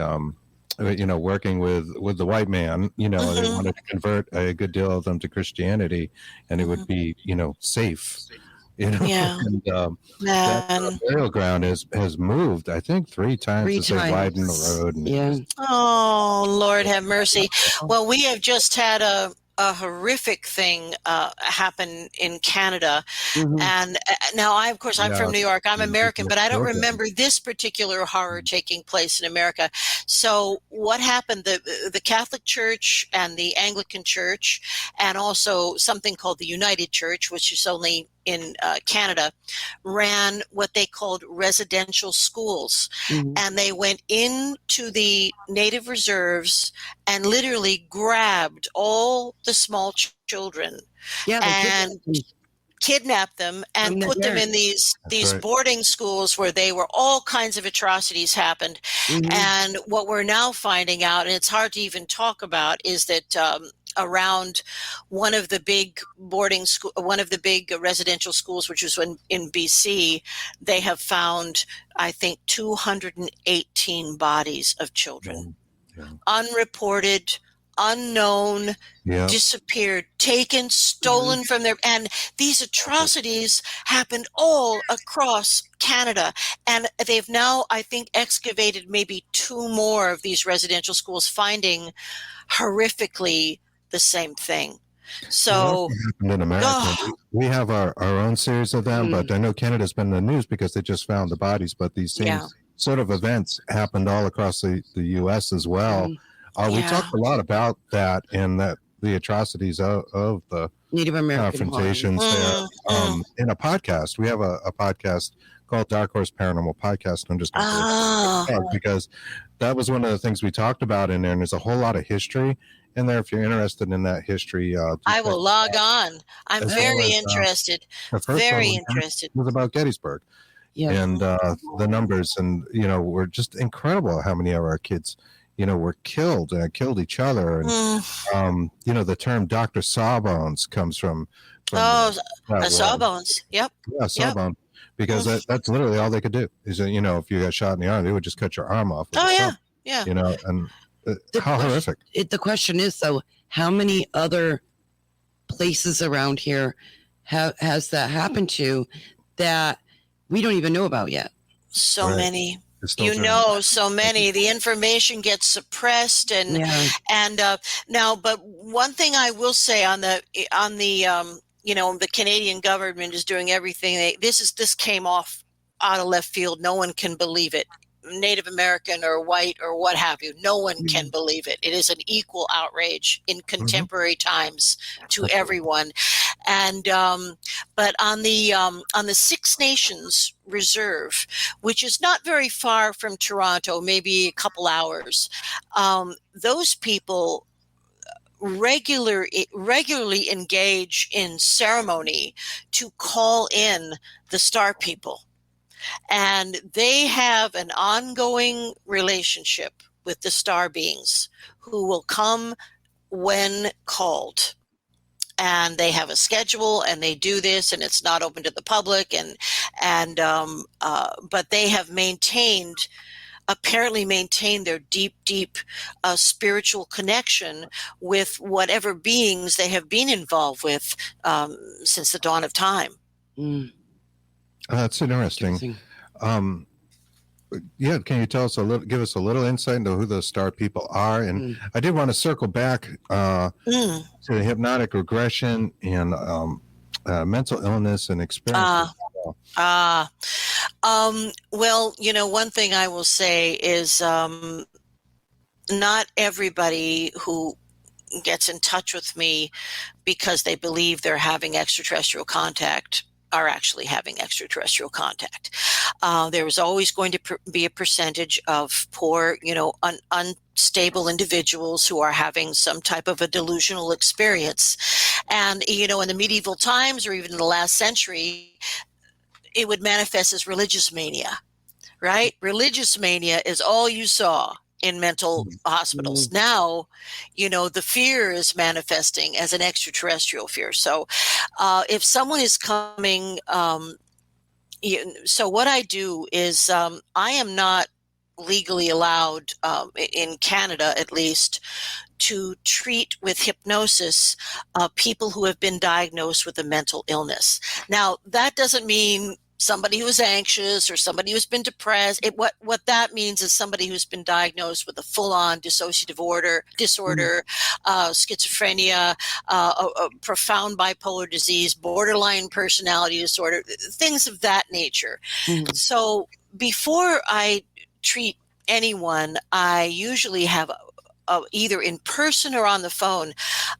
working with the white man, they wanted to convert a good deal of them to Christianity, and it would be, safe, Yeah. And that burial ground has moved, I think, 3 times as they widen the road. And Oh, Lord have mercy. Well, we have just had a horrific thing happen in Canada. And now I'm from New York. I'm American, but I don't remember this particular horror taking place in America. So what happened, the Catholic Church and the Anglican Church, and also something called the United Church, which is only in Canada, ran what they called residential schools. And they went into the native reserves and literally grabbed all the small children and kidnapped them and put them in these boarding schools where all kinds of atrocities happened. And what we're now finding out, and it's hard to even talk about, is that around one of the big residential schools, which was in BC, they have found, I think, 218 bodies of children, unreported, unknown, disappeared, taken, stolen from their, and these atrocities happened all across Canada. And they've now, I think, excavated maybe 2 more of these residential schools, finding horrifically the same thing. So in America, we have our own series of them, but I know Canada's been in the news because they just found the bodies, but these same sort of events happened all across the U.S. as well. We talked a lot about that and the atrocities of the Native American confrontations there in a podcast. We have a podcast called Dark Horse Paranormal Podcast. I'm just going to because that was one of the things we talked about in there, and there's a whole lot of history in there. If you're interested in that history, I will log on. I'm very interested. Very interested. It was about Gettysburg. And the numbers, and were just incredible how many of our kids were killed and killed each other. And the term Dr. Sawbones comes from Sawbones. Yep. Yeah, Sawbone. Because that's literally all they could do is, if you got shot in the arm, they would just cut your arm off. And how horrific. The question is, though, how many other places around here has that happened to that we don't even know about yet? So many. So many. The information gets suppressed, and now. But one thing I will say on the the Canadian government is doing everything. This came out of left field. No one can believe it. Native American or white or what have you. No one can believe it. It is an equal outrage in contemporary times to everyone. And but on the Six Nations Reserve, which is not very far from Toronto, maybe a couple hours, those people regularly engage in ceremony to call in the star people. And they have an ongoing relationship with the star beings who will come when called. And they have a schedule, and they do this, and it's not open to the public. But they have apparently maintained their deep spiritual connection with whatever beings they have been involved with since the dawn of time. That's interesting. Yeah, can you tell us give us a little insight into who those star people are? And I did want to circle back to the hypnotic regression and mental illness and experience. Well, one thing I will say is not everybody who gets in touch with me because they believe they're having extraterrestrial contact are actually having extraterrestrial contact. There is always going to be a percentage of poor, unstable individuals who are having some type of a delusional experience. And, in the medieval times or even in the last century, it would manifest as religious mania, right? Religious mania is all you saw in mental hospitals. Now, the fear is manifesting as an extraterrestrial fear. So if someone is coming, so what I do is I am not legally allowed, in Canada at least, to treat with hypnosis people who have been diagnosed with a mental illness. Now, that doesn't mean somebody who is anxious or somebody who's been depressed. What that means is somebody who's been diagnosed with a full-on dissociative disorder, schizophrenia, a profound bipolar disease, borderline personality disorder, things of that nature. So before I treat anyone, I usually have either in person or on the phone,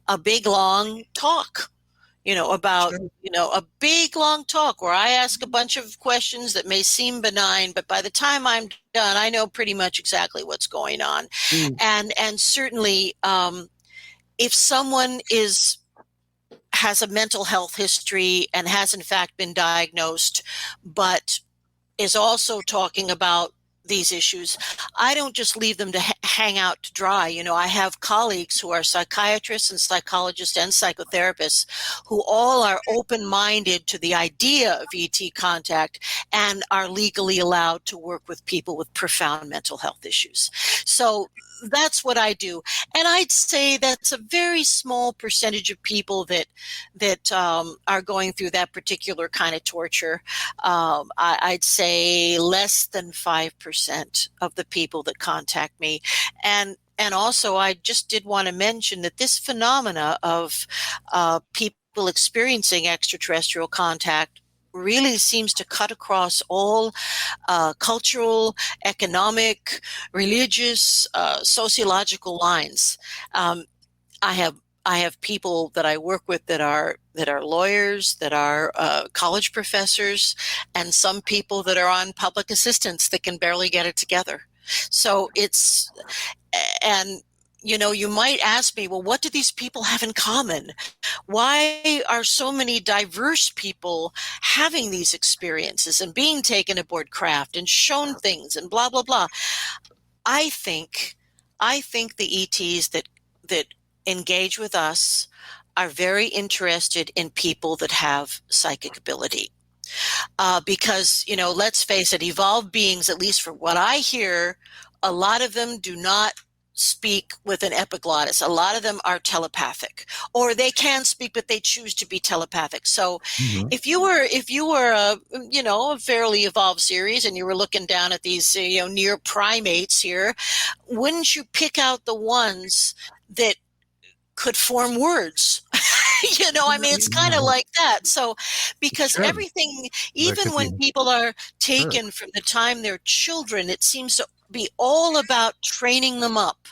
a big long talk. About, a big long talk where I ask a bunch of questions that may seem benign, but by the time I'm done, I know pretty much exactly what's going on. And certainly, if someone has a mental health history and has in fact been diagnosed, but is also talking about these issues, I don't just leave them to hang out to dry. I have colleagues who are psychiatrists and psychologists and psychotherapists who all are open-minded to the idea of ET contact and are legally allowed to work with people with profound mental health issues. So that's what I do. And I'd say that's a very small percentage of people that are going through that particular kind of torture. I'd say less than 5% of the people that contact me. And also, I just did want to mention that this phenomena of people experiencing extraterrestrial contact really seems to cut across all cultural, economic, religious, sociological lines. I have people that I work with that are lawyers, that are college professors, and some people that are on public assistance that can barely get it together. So you might ask me, well, what do these people have in common? Why are so many diverse people having these experiences and being taken aboard craft and shown things and blah, blah, blah? I think the ETs that engage with us are very interested in people that have psychic ability. Because, let's face it, evolved beings, at least for what I hear, a lot of them do not speak with an epiglottis. A lot of them are telepathic, or they can speak, but they choose to be telepathic. So if you were a fairly evolved series and you were looking down at these, near primates here, wouldn't you pick out the ones that could form words? I mean, it's kind of like that. So, because Sure. everything, That even could when be- people are taken from the time they're children, it seems to be all about training them up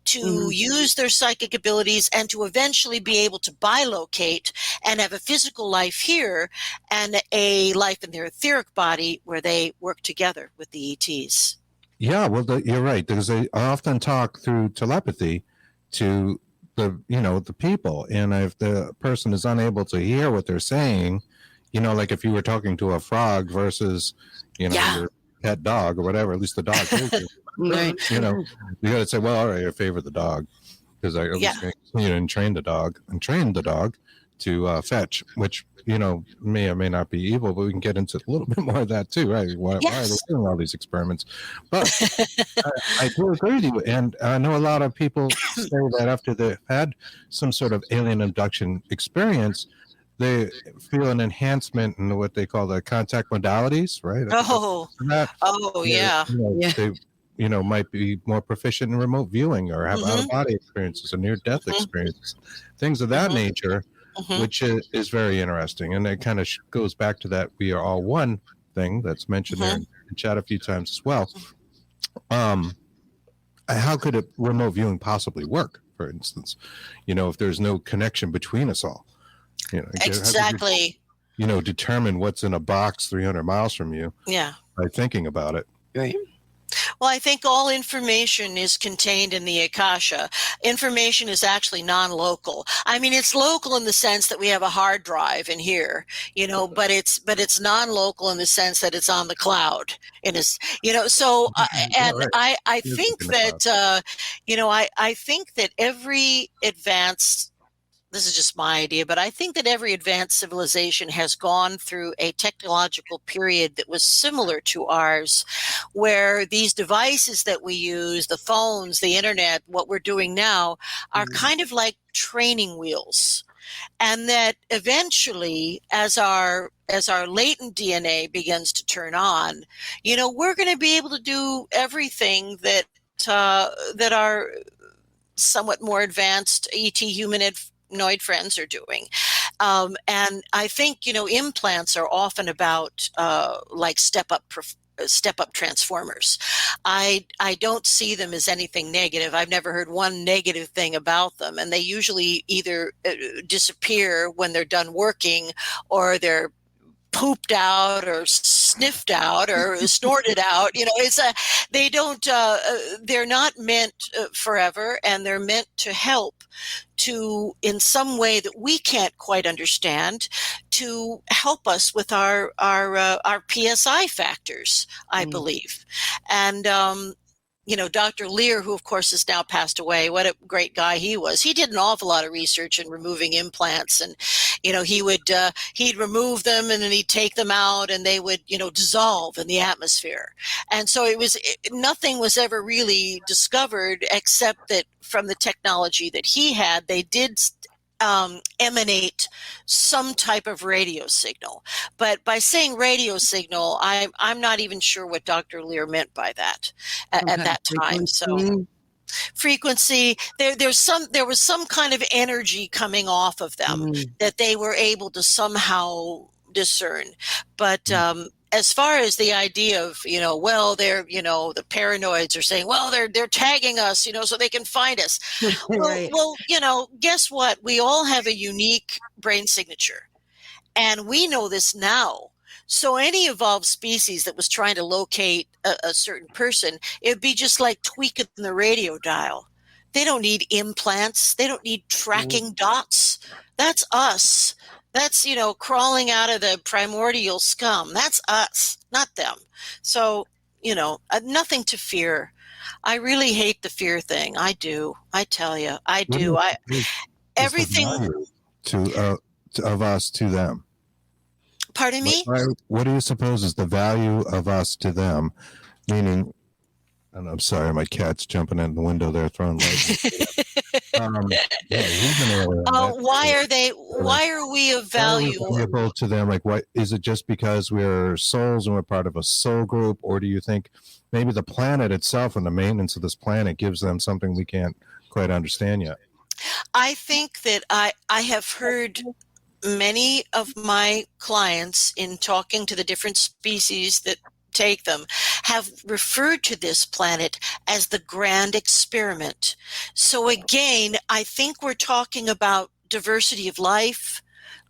to use their psychic abilities and to eventually be able to bilocate and have a physical life here and a life in their etheric body where they work together with the ETs. Yeah, well, you're right. Because I often talk through telepathy to the people, and if the person is unable to hear what they're saying, like if you were talking to a frog versus, your pet dog or whatever, at least the dog hears you. Right. You got to say, well, all right, I favor the dog because I was going to continue and train the dog to fetch, which may or may not be evil, but we can get into a little bit more of that too, right? Why are they doing all these experiments? But I do agree with you, and I know a lot of people say that after they've had some sort of alien abduction experience, they feel an enhancement in what they call the contact modalities, right? They might be more proficient in remote viewing or have out-of-body experiences or near-death experiences, things of that nature. Which is very interesting. And it kind of goes back to that we are all one thing that's mentioned there in chat a few times as well. How could a remote viewing possibly work, for instance? If there's no connection between us all. Exactly. Determine what's in a box 300 miles from you by thinking about it. Right. Well, I think all information is contained in the Akasha. Information is actually non-local. I mean, it's local in the sense that we have a hard drive in here, but it's non-local in the sense that it's on the cloud. So I think that I think that every advanced. This is just my idea, but I think that every advanced civilization has gone through a technological period that was similar to ours, where these devices that we use, the phones, the internet, what we're doing now, are kind of like training wheels. And that eventually, as our latent DNA begins to turn on, we're going to be able to do everything that our somewhat more advanced ET humanoid friends are doing. And I think, implants are often about like step-up transformers. I don't see them as anything negative. I've never heard one negative thing about them. And they usually either disappear when they're done working, or they're pooped out or sniffed out or snorted out. They're not meant forever, and they're meant to help to, in some way that we can't quite understand, to help us with our PSI factors, I believe. And Dr. Lear, who of course has now passed away, what a great guy he was. He did an awful lot of research in removing implants, and he'd remove them and then he'd take them out and they would dissolve in the atmosphere. And so nothing was ever really discovered, except that from the technology that he had, they did emanate some type of radio signal. But by saying radio signal, I'm not even sure what Dr. Lear meant by that at that time. So frequency, there was some kind of energy coming off of them that they were able to somehow discern. But as far as the idea of, they're, the paranoids are saying, well, they're tagging us, so they can find us. Right. Well, guess what? We all have a unique brain signature, and we know this now. So any evolved species that was trying to locate a certain person, it'd be just like tweaking the radio dial. They don't need implants. They don't need tracking dots. That's us. That's, crawling out of the primordial scum. That's us, not them. So, nothing to fear. I really hate the fear thing. I do. I tell you, I do. Everything of us to them. Pardon me? What do you suppose is the value of us to them? Meaning, and I'm sorry, my cat's jumping in the window there, throwing lights. Why are we of value? Valuable to them? Like, what is it? Just because we're souls and we're part of a soul group, or do you think maybe the planet itself and the maintenance of this planet gives them something we can't quite understand yet? I think that I have heard many of my clients, in talking to the different species that take them, have referred to this planet as the grand experiment. So again, I think we're talking about diversity of life,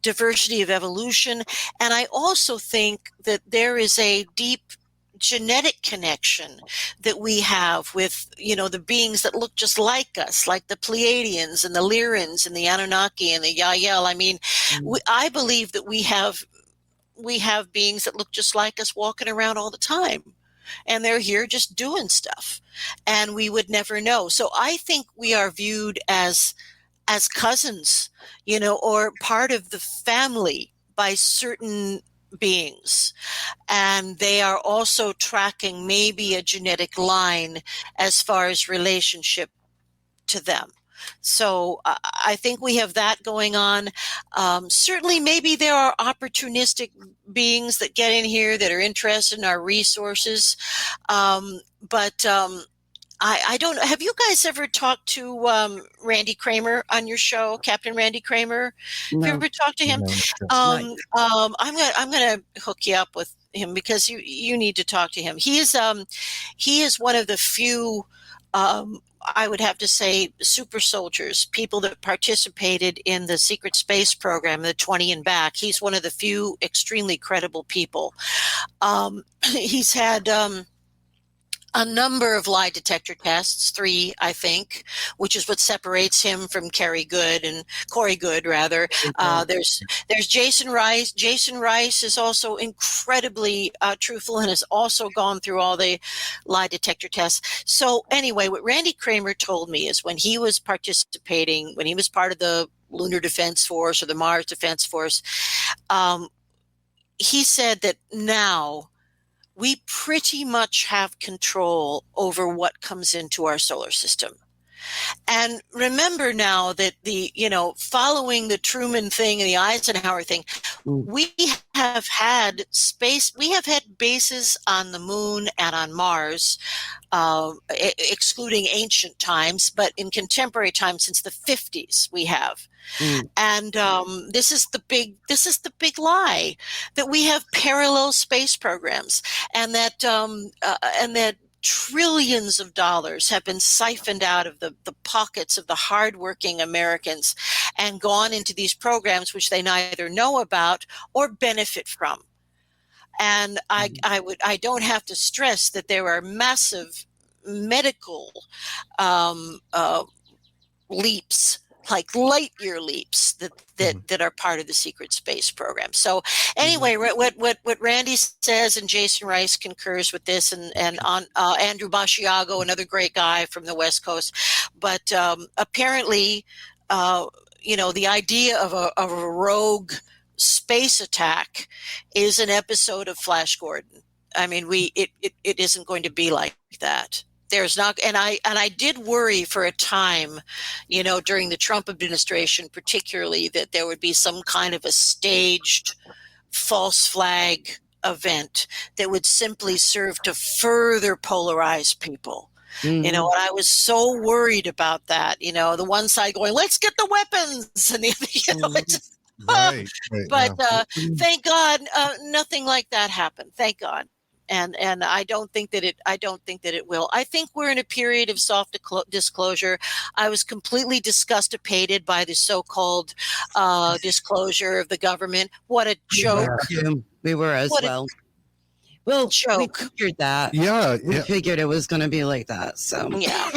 diversity of evolution, and I also think that there is a deep genetic connection that we have with, the beings that look just like us, like the Pleiadians and the Lyrans and the Anunnaki and the Yael. I mean, I believe that we have beings that look just like us walking around all the time, and they're here just doing stuff, and we would never know. So I think we are viewed as cousins, or part of the family by certain beings. And they are also tracking maybe a genetic line as far as relationship to them. So I think we have that going on. Certainly, maybe there are opportunistic beings that get in here that are interested in our resources. But I don't know. Have you guys ever talked to Randy Kramer on your show, Captain Randy Kramer? No. Have you ever talked to him? No. I'm gonna hook you up with him, because you need to talk to him. He is one of the few, I would have to say, super soldiers, people that participated in the secret space program, the 20 and back. He's one of the few extremely credible people. He's had a number of lie detector tests, 3, I think, which is what separates him from Corey Good, rather. There's Jason Rice. Jason Rice is also incredibly truthful and has also gone through all the lie detector tests. So anyway, what Randy Kramer told me is, when he was participating, when he was part of the Lunar Defense Force or the Mars Defense Force, he said that now we pretty much have control over what comes into our solar system. And remember now that following the Truman thing and the Eisenhower thing, we have had bases on the moon and on Mars, excluding ancient times, but in contemporary times since the 50s we have. And this is the big lie, that we have parallel space programs, and that trillions of dollars have been siphoned out of the pockets of the hardworking Americans and gone into these programs which they neither know about or benefit from. And I don't have to stress that there are massive medical leaps, like light year leaps, that are part of the secret space program. So anyway, what Randy says, and Jason Rice concurs with this, and on Andrew Basciago, another great guy from the West Coast. But apparently, the idea of a rogue space attack is an episode of Flash Gordon. I mean, it isn't going to be like that. There's not, and I did worry for a time, during the Trump administration, particularly, that there would be some kind of a staged false flag event that would simply serve to further polarize people. And I was so worried about that. The one side going, "Let's get the weapons," and the other, Right. But thank God, nothing like that happened. Thank God. And I don't think that it will. I think we're in a period of soft disclosure. I was completely disgustipated by the so-called disclosure of the government. What a joke! We were as well. Well, we figured that. Yeah. We figured it was going to be like that. So yeah.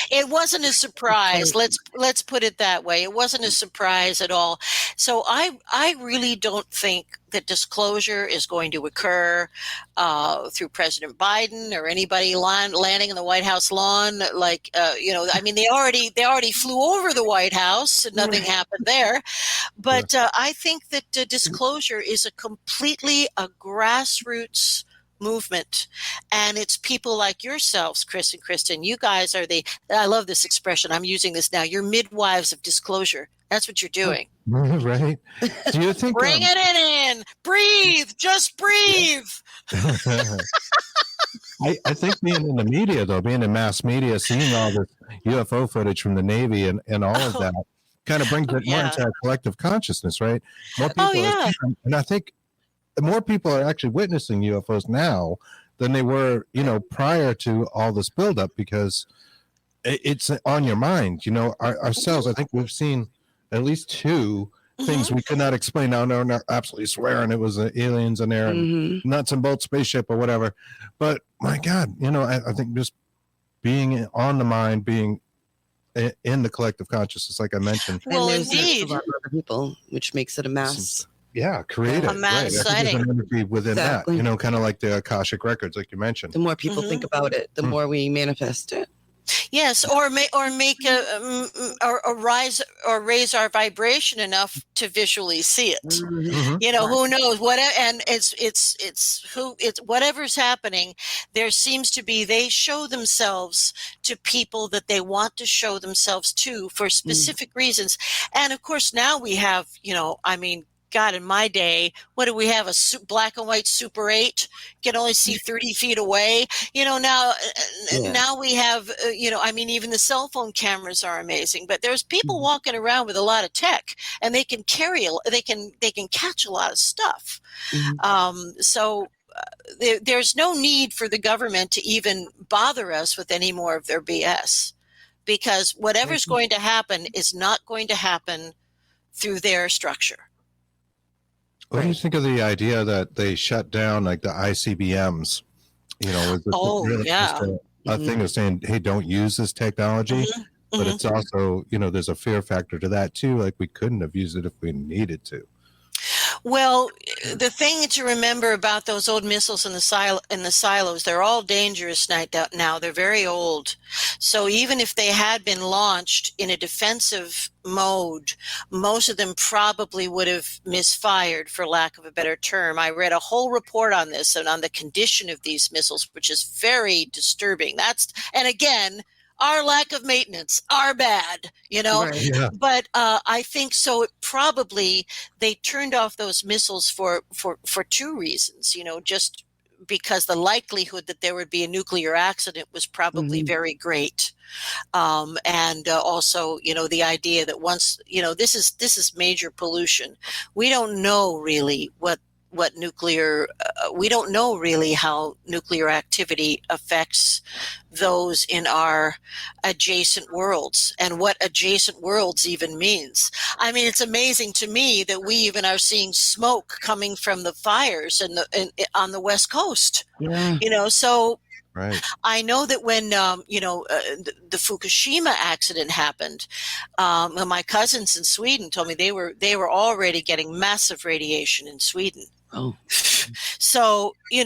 It wasn't a surprise. Let's put it that way. It wasn't a surprise at all. So I really don't think that disclosure is going to occur through President Biden or anybody landing in the White House lawn. I mean, they already flew over the White House and nothing happened there. But I think that disclosure is a grassroots movement, and it's people like yourselves, Chris and Kristen. You guys are I love this expression, I'm using this now, you're midwives of disclosure. That's what you're doing. Right. Do you think bring it in, breathe, just breathe. I think being in the media, though, being in mass media, seeing all this UFO footage from the Navy and all of that, kind of brings it more Yeah. into our collective consciousness, right? More people Oh, yeah. and I think more people are actually witnessing UFOs now than they were, prior to all this buildup, because it's on your mind. Ourselves, I think we've seen at least two things we could not explain. Now, no, not absolutely swearing it was aliens in there and nuts and bolts spaceship or whatever. But my God, I think just being on the mind, being in the collective consciousness, like I mentioned. Well, and there's indeed. a lot of other people, which makes it a mass. Yeah, creative. A mass Right. I think sighting. there's an energy within Exactly. that, kind of like the Akashic records, like you mentioned. The more people think about it, the more we manifest it. Yes, or make or rise or raise our vibration enough to visually see it. Who knows what, and it's whatever's happening. There seems to be, they show themselves to people that they want to show themselves to for specific reasons. And of course, now we have, God, in my day, what do we have? A black and white Super 8? You can only see 30 feet away. Now we have, even the cell phone cameras are amazing. But there's people walking around with a lot of tech, and they can they can catch a lot of stuff. There's no need for the government to even bother us with any more of their BS, because whatever's going to happen is not going to happen through their structure. What do you think of the idea that they shut down like the ICBMs? A thing of saying, hey, don't use this technology. But it's also, there's a fear factor to that too. Like we couldn't have used it if we needed to. Well, the thing to remember about those old missiles in the silos, they're all dangerous now. They're very old. So even if they had been launched in a defensive mode, most of them probably would have misfired, for lack of a better term. I read a whole report on this and on the condition of these missiles, which is very disturbing. And again, our lack of maintenance, our bad, Right. Yeah. But I think so. They turned off those missiles for two reasons, just because the likelihood that there would be a nuclear accident was probably very great. And also, the idea that once, this is major pollution. We don't know really what nuclear, we don't know really how nuclear activity affects those in our adjacent worlds, and what adjacent worlds even means. I mean, it's amazing to me that we even are seeing smoke coming from the fires on the West Coast. Yeah. So Right. I know that when the Fukushima accident happened, my cousins in Sweden told me they were already getting massive radiation in Sweden. Oh. So, we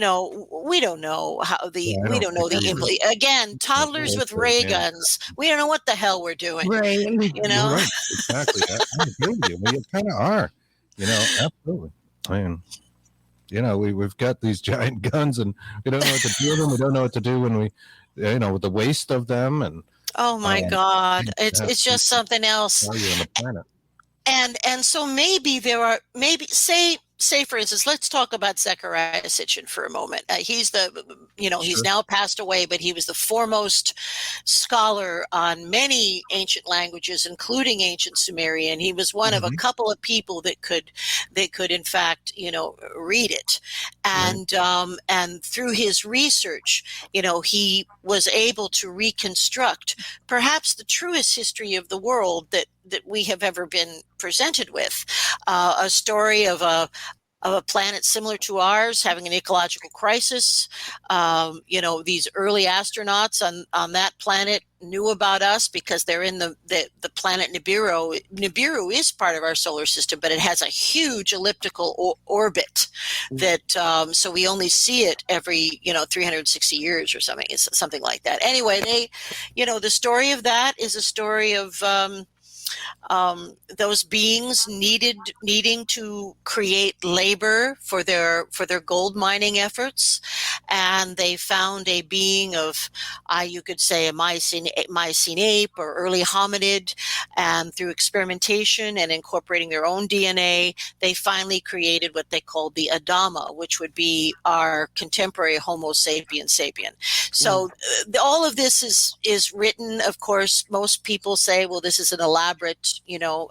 don't know how again, toddlers with ray guns. We don't know what the hell we're doing. Right. You're right. Exactly. I agree with you. We kind of are. Absolutely. I mean, we've got these giant guns, and we don't know what to do with them. We don't know what to do when we, with the waste of them. And oh my God, it's just something else. On the planet. And so maybe say for instance, let's talk about Zecharia Sitchin for a moment. He's he's now passed away, but he was the foremost scholar on many ancient languages, including ancient Sumerian. He was one of a couple of people that could in fact, read it. And and through his research, he was able to reconstruct perhaps the truest history of the world that we have ever been presented with, a story of a planet similar to ours having an ecological crisis. These early astronauts on that planet knew about us because they're in the planet Nibiru. Nibiru is part of our solar system, but it has a huge elliptical orbit that so we only see it every 360 years or something. It's something like that. Anyway, the story of that is a story of those beings needing to create labor for their gold mining efforts, and they found a being of, you could say, a Miocene ape or early hominid, and through experimentation and incorporating their own DNA, they finally created what they called the Adama, which would be our contemporary Homo sapiens sapien. So all of this is written. Of course, most people say, well, this is an elaborate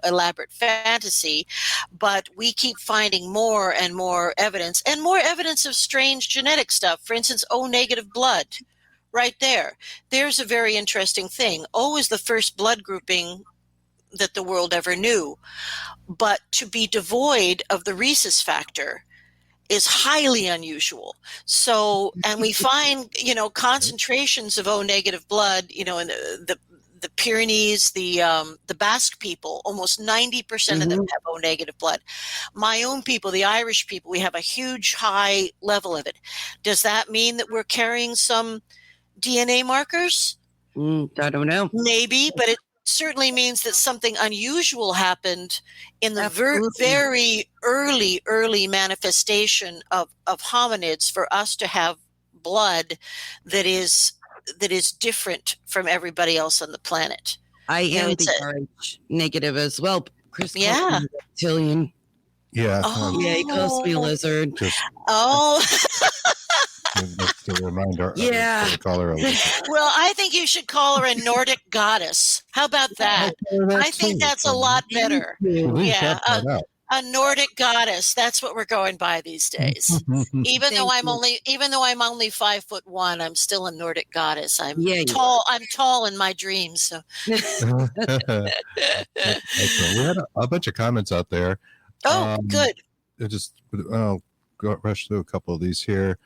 elaborate fantasy, but we keep finding more and more evidence of strange genetic stuff. For instance, O negative blood. Right there. There's a very interesting thing. O is the first blood grouping that the world ever knew. But to be devoid of the rhesus factor is highly unusual. So, and we find, concentrations of O negative blood, in the Pyrenees, the Basque people, almost 90% of them have O negative blood. My own people, the Irish people, we have a huge high level of it. Does that mean that we're carrying some DNA markers? I don't know. Maybe, but it certainly means that something unusual happened in the very early manifestation of hominids for us to have blood that is different from everybody else on the planet. I am the RH negative as well. Chris, yeah, reptilian. Yeah, yeah, he calls me lizard. Just to remind our call her well, I think you should call her a Nordic goddess. How about that? I think that's a lot better. Yeah, a Nordic goddess. That's what we're going by these days. Even though I'm only 5'1", I'm still a Nordic goddess. I'm tall. I'm tall in my dreams. So. We had a bunch of comments out there. Oh, good. I'll rush through a couple of these here.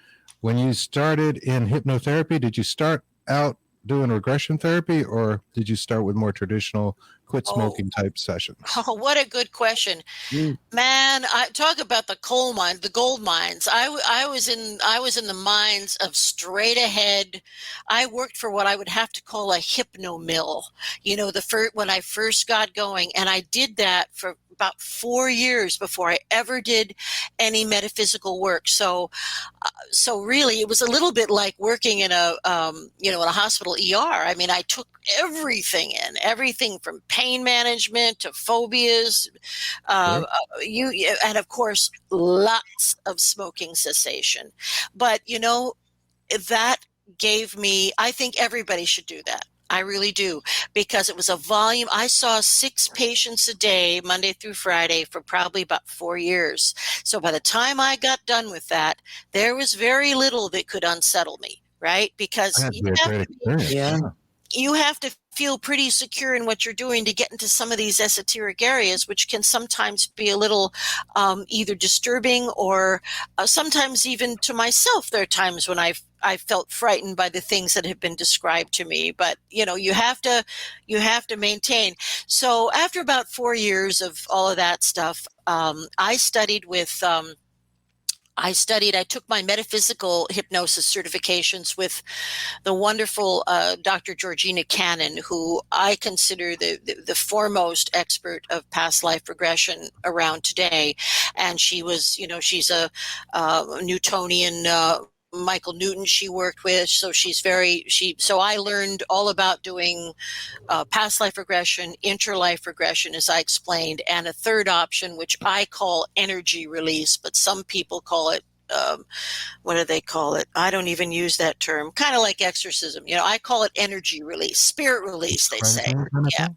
When you started in hypnotherapy, did you start out doing regression therapy, or did you start with more traditional quit smoking type sessions? Oh, what a good question. Man, I talk about the coal mine, the gold mines. I was in the mines of straight ahead. I worked for what I would have to call a hypno mill, when I first got going. And I did that for about 4 years before I ever did any metaphysical work. So really it was a little bit like working in a hospital ER. I mean, I took everything from pain management to phobias, and of course, lots of smoking cessation. But, that gave me, I think everybody should do that. I really do, because it was a volume. I saw 6 patients a day, Monday through Friday, for probably about 4 years. So by the time I got done with that, there was very little that could unsettle me, right? Because you have to feel pretty secure in what you're doing to get into some of these esoteric areas, which can sometimes be a little either disturbing or sometimes even to myself. There are times when I felt frightened by the things that have been described to me, but you have to maintain. So after about 4 years of all of that stuff, I took my metaphysical hypnosis certifications with the wonderful Dr. Georgina Cannon, who I consider the foremost expert of past life regression around today. And she was, she's a Newtonian Michael Newton she worked with. So so I learned all about doing past life regression, interlife regression, as I explained, and a third option, which I call energy release, but some people call it, what do they call it? I don't even use that term. Kind of like exorcism. I call it energy release, spirit release, they say. Yeah.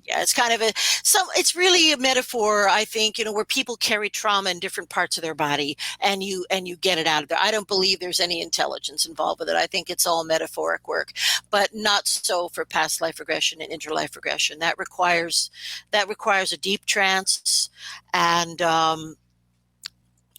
Yeah, it's kind of it's really a metaphor, I think, where people carry trauma in different parts of their body and you get it out of there. I don't believe there's any intelligence involved with it. I think it's all metaphoric work, but not so for past life regression and interlife regression. That requires a deep trance and,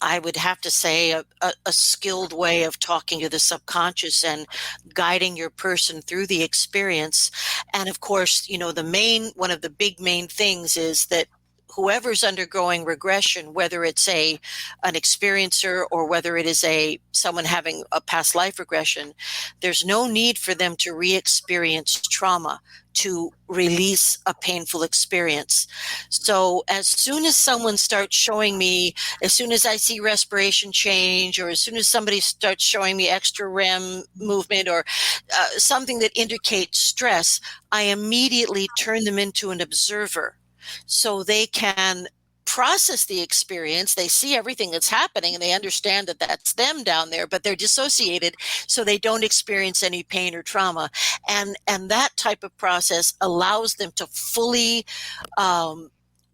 I would have to say a skilled way of talking to the subconscious and guiding your person through the experience. And of course, one of the big main things is that whoever's undergoing regression, whether it's an experiencer or whether it is someone having a past life regression, there's no need for them to re-experience trauma to release a painful experience. So as soon as someone starts showing me, as soon as I see respiration change, or as soon as somebody starts showing me extra REM movement or something that indicates stress, I immediately turn them into an observer so they can process the experience. They see everything that's happening and they understand that that's them down there, but they're dissociated, so they don't experience any pain or trauma. And that type of process allows them to fully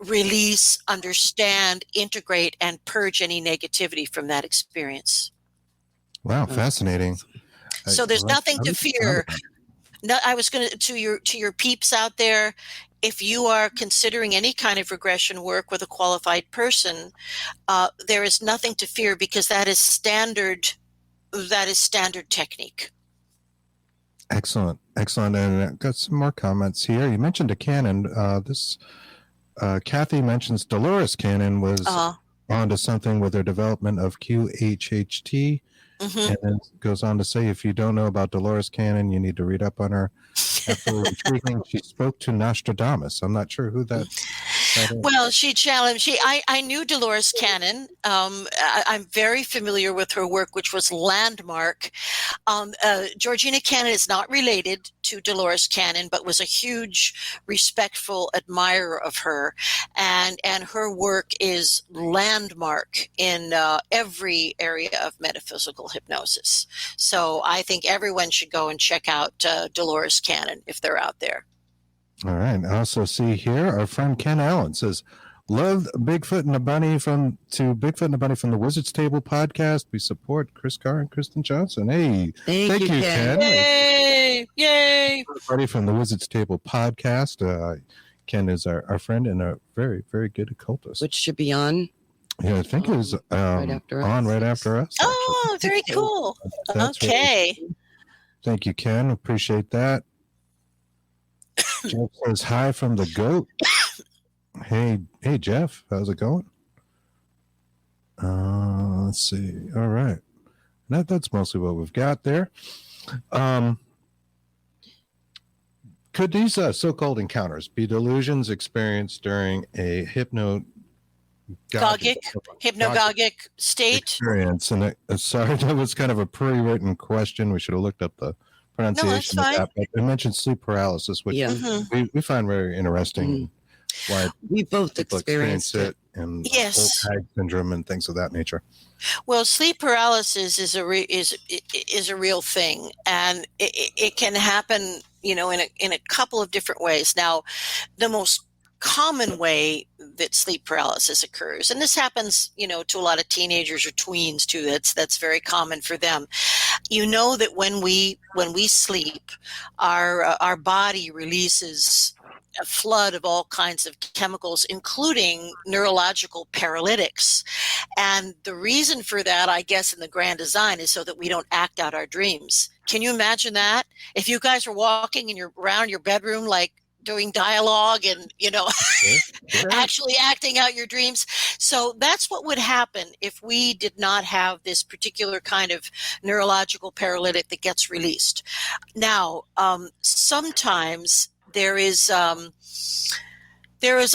release, understand, integrate, and purge any negativity from that experience. Wow, fascinating. So there's nothing to fear. No, I was going to your peeps out there, if you are considering any kind of regression work with a qualified person, there is nothing to fear, because that is standard technique. Excellent. And I've got some more comments here. You mentioned a canon. Kathy mentions Dolores Cannon was onto something with her development of QHHT. Mm-hmm. And then goes on to say, if you don't know about Dolores Cannon, you need to read up on her. Absolutely intriguing. She spoke to Nostradamus. I'm not sure who that is. Well, she challenged. I knew Dolores Cannon. I'm very familiar with her work, which was Landmark. Georgina Cannon is not related to Dolores Cannon, but was a huge, respectful admirer of her, and her work is landmark in every area of metaphysical hypnosis. So I think everyone should go and check out Dolores Cannon if they're out there. All right. I also see here our friend Ken Allen says, "Love Bigfoot and the Bunny from the Wizard's Table podcast. We support Chris Carr and Kristen Johnson." Hey, thank you, Ken. Yay! Everybody from the Wizard's Table podcast. Ken is our friend and a very, very good occultist. Which should be on. Yeah, I think it was right after us. Oh, very cool. Okay. Really, thank you, Ken. Appreciate that. Jeff says hi from the goat. Hey, Jeff, how's it going? Let's see. All right, that's mostly what we've got there. Could these so-called encounters be delusions experienced during a hypnagogic state experience? And sorry, that was kind of a pre-written question. We should have looked up the pronunciation of that. But I mentioned sleep paralysis, which we find very interesting. Why we both experienced it, and yes, old hag syndrome and things of that nature. Well, sleep paralysis is a real thing, and it can happen, in a couple of different ways. Now, the most common way that sleep paralysis occurs, and this happens, to a lot of teenagers or tweens too. That's very common for them. That when we sleep, our body releases a flood of all kinds of chemicals, including neurological paralytics. And the reason for that, I guess, in the grand design is so that we don't act out our dreams. Can you imagine that? If you guys were walking and you're around your bedroom, like doing dialogue and, sure. actually acting out your dreams. So that's what would happen if we did not have this particular kind of neurological paralytic that gets released. Now, sometimes there is a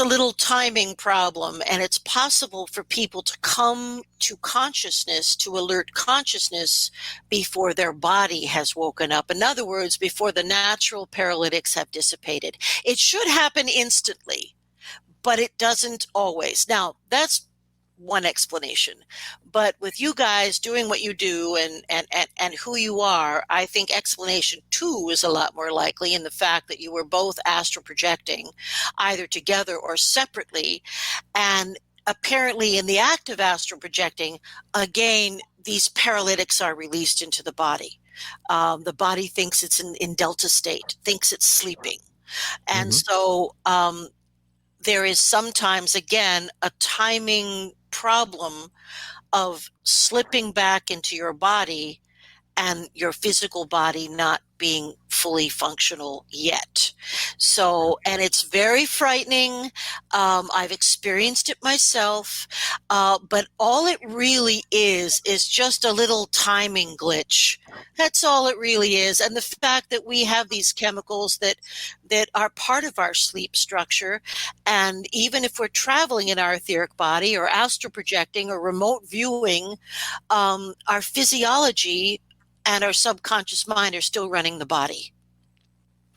little timing problem, and it's possible for people to come to consciousness, to alert consciousness, before their body has woken up. In other words, before the natural paralytics have dissipated. It should happen instantly, but it doesn't always. Now, that's one explanation. But with you guys doing what you do and who you are, I think explanation 2 is a lot more likely, in the fact that you were both astral projecting, either together or separately. And apparently in the act of astral projecting, again, these paralytics are released into the body. The body thinks it's in delta state, thinks it's sleeping. And so there is sometimes, again, a timing problem of slipping back into your body and your physical body not being fully functional yet. So, and it's very frightening. I've experienced it myself, but all it really is just a little timing glitch. That's all it really is. And the fact that we have these chemicals that are part of our sleep structure, and even if we're traveling in our etheric body or astral projecting or remote viewing, our physiology and our subconscious mind are still running the body.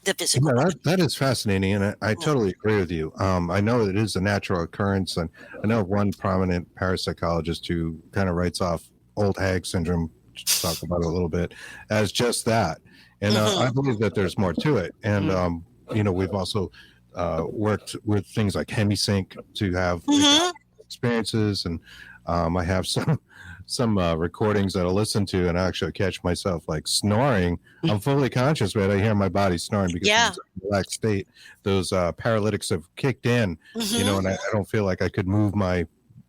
the physical Yeah, body. that is fascinating, and I totally agree with you. I know it is a natural occurrence, and I know one prominent parapsychologist who kind of writes off old hag syndrome, talk about it a little bit, as just that. And I believe that there's more to it. And, we've also worked with things like HemiSync to have experiences, and I have some recordings that I'll listen to and I actually catch myself like snoring. I'm fully conscious, but I hear my body snoring because it's a relaxed state. Those paralytics have kicked in, and I don't feel like I could move my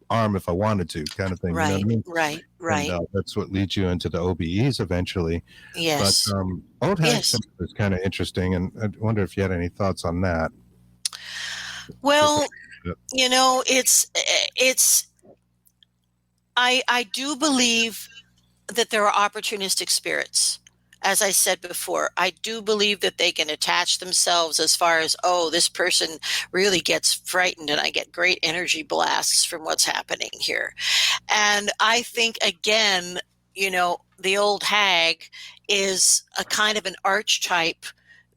arm if I wanted to, kind of thing. Right, you know what I mean? right. And, that's what leads you into the OBEs eventually. Yes. But old hag syndrome is kind of interesting, and I wonder if you had any thoughts on that. Well, it's I do believe that there are opportunistic spirits. As I said before, I do believe that they can attach themselves as far as, this person really gets frightened and I get great energy blasts from what's happening here. And I think, again, the old hag is a kind of an archetype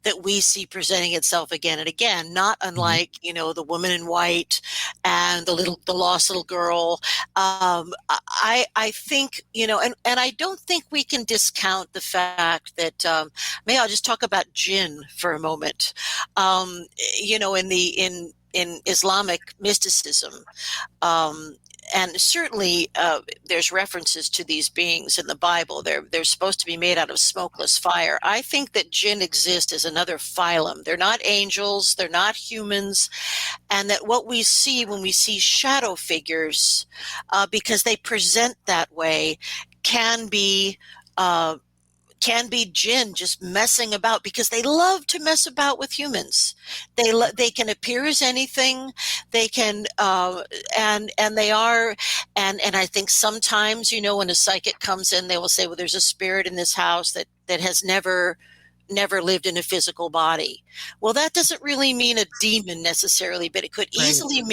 that we see presenting itself again and again, not unlike, the woman in white and the lost little girl. I think, and I don't think we can discount the fact that, maybe I'll just talk about jinn for a moment. In Islamic mysticism, and certainly there's references to these beings in the Bible. They're supposed to be made out of smokeless fire. I think that jinn exist as another phylum. They're not angels. They're not humans. And that what we see when we see shadow figures, because they present that way, can be jinn just messing about, because they love to mess about with humans. They can appear as anything. They can and they are, and I think sometimes, when a psychic comes in, they will say, well, there's a spirit in this house that has never lived in a physical body. Well, that doesn't really mean a demon necessarily, but it could easily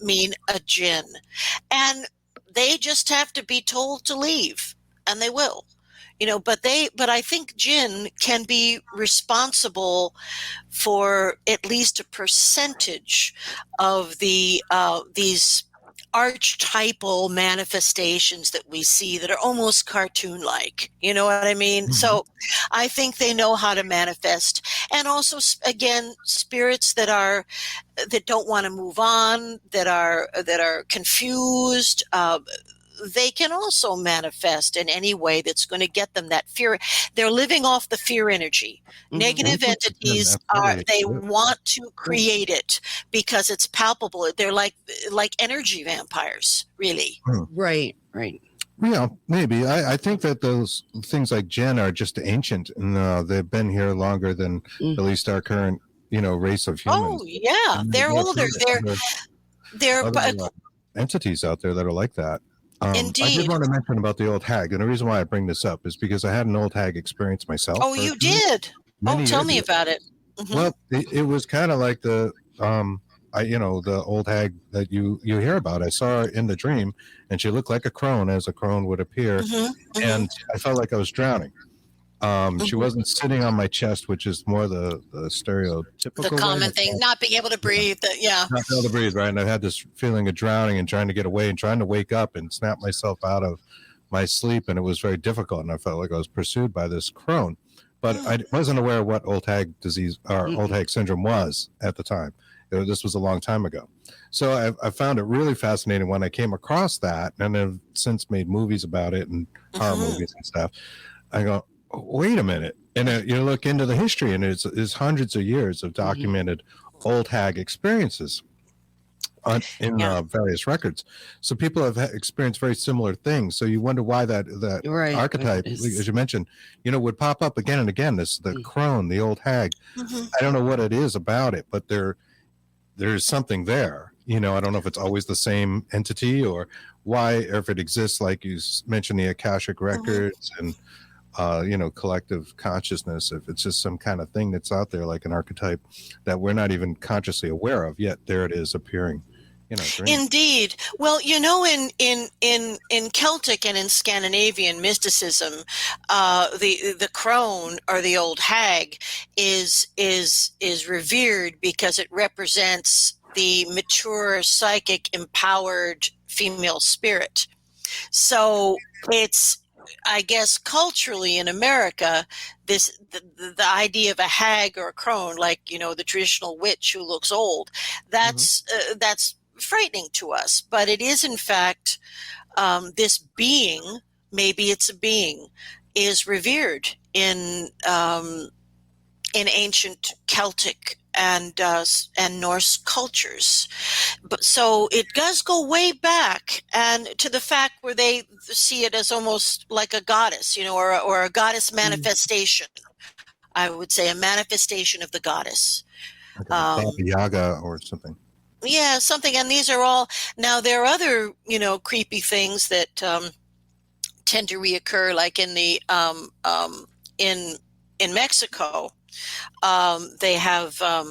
mean a jinn. And they just have to be told to leave, and they will. But I think jinn can be responsible for at least a percentage of these archetypal manifestations that we see that are almost cartoon-like. You know what I mean? So I think they know how to manifest. And also, again, spirits that don't want to move on, that are confused, they can also manifest in any way that's going to get them that fear. They're living off the fear energy. Negative entities they want to create it because it's palpable. They're like energy vampires, really. Right. Yeah, maybe. I think that those things like jinn are just ancient, and they've been here longer than at least our current, race of humans. Oh, yeah. They're older. They're entities out there that are like that. Indeed. I did want to mention about the old hag, and the reson why I bring this up is because I had an old hag experience myself. Oh, you did? Tell me about it. Well, it was kind of like the old hag that you hear about. I saw her in the dream, and she looked like a crone, as a crone would appear, and I felt like I was drowning. She wasn't sitting on my chest, which is more the stereotypical. The common thing, not being able to breathe. Not being able to breathe, right? And I had this feeling of drowning and trying to get away and trying to wake up and snap myself out of my sleep, and it was very difficult. And I felt like I was pursued by this crone, but I wasn't aware of what old hag disease or old hag syndrome was at the time. This was a long time ago. So I found it really fascinating when I came across that, and I've since made movies about it and horror movies and stuff. I go, wait a minute. And you look into the history, and it's hundreds of years of documented old hag experiences in various records. So people have experienced very similar things. So you wonder why that archetype, as you mentioned, would pop up again and again. The crone, the old hag. I don't know what it is about it, but there's something there. I don't know if it's always the same entity or why, or if it exists, like you mentioned, the Akashic records and collective consciousness, if it's just some kind of thing that's out there, like an archetype that we're not even consciously aware of, yet there it is appearing dream. Indeed. Well, in Celtic and in Scandinavian mysticism, the crone or the old hag is revered because it represents the mature, psychic, empowered female spirit. So it's, I guess, culturally in America, the idea of a hag or a crone, like the traditional witch who looks old, that's frightening to us. But it is, in fact, this being, maybe it's a being, is revered in ancient Celtic and Norse cultures. But so it does go way back, and to the fact where they see it as almost like a goddess, or a goddess manifestation. I would say a manifestation of the goddess. Like a Baba Yaga or something. Yeah, something. And these are all, now there are other, creepy things that tend to reoccur, like in the in Mexico. They have a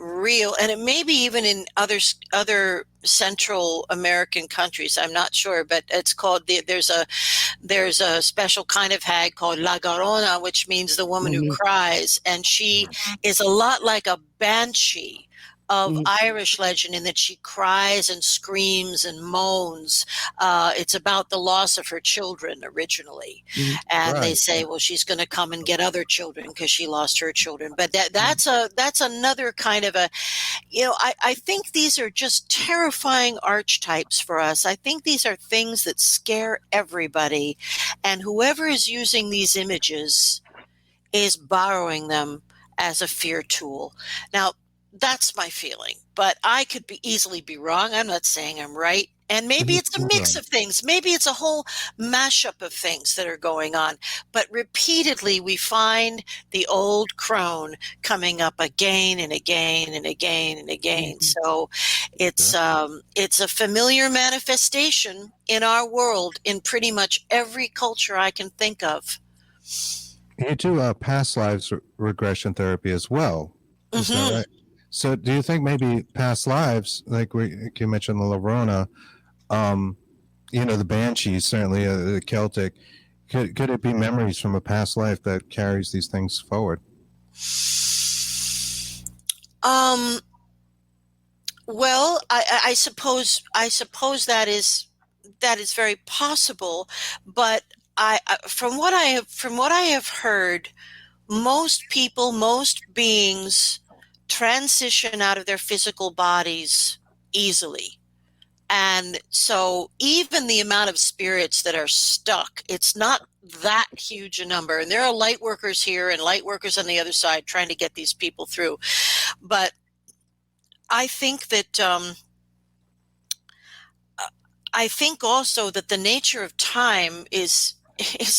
real, and it may be even in other Central American countries, I'm not sure, but it's called, there's a special kind of hag called La Garona, which means the woman who cries, and she is a lot like a banshee of Irish legend in that she cries and screams and moans. It's about the loss of her children originly. And they say, well, she's going to come and get other children because she lost her children. But that's another kind of a, I think these are just terrifying archetypes for us. I think these are things that scare everybody. And whoever is using these images is borrowing them as a fear tool. Now, that's my feeling, but I could easily be wrong. I'm not saying I'm right. And maybe it's a mix of things. Maybe it's a whole mashup of things that are going on. But repeatedly, we find the old crone coming up again and again and again and again. So it's a familiar manifestation in our world in pretty much every culture I can think of. You do past lives regression therapy as well. Is that right? So do you think maybe past lives, like you mentioned the La Llorona, the Banshees, certainly the Celtic, could it be memories from a past life that carries these things forward? Well, I suppose that is very possible, but from what I have heard, most people, most beings transition out of their physical bodies easily. And so even the amount of spirits that are stuck, it's not that huge a number. And there are light workers here and light workers on the other side trying to get these people through. But I think that I think also that the nature of time is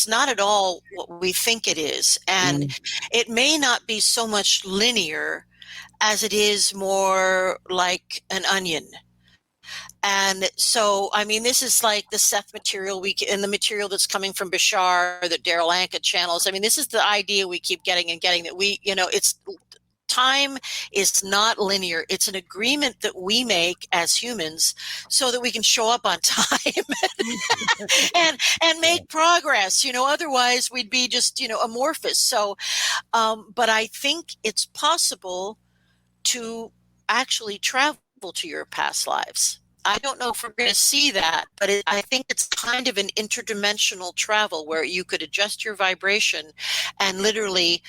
not at all what we think it is. And it may not be so much linear as it is more like an onion. And so, I mean, this is like the Seth material and the material that's coming from Bashar that Daryl Anka channels. I mean, this is the idea we keep getting that it's time is not linear. It's an agreement that we make as humans so that we can show up on time and make progress. Otherwise we'd be just, amorphous. So, but I think it's possible to actually travel to your past lives. I don't know if we're going to see that, but I think it's kind of an interdimensional travel where you could adjust your vibration and literally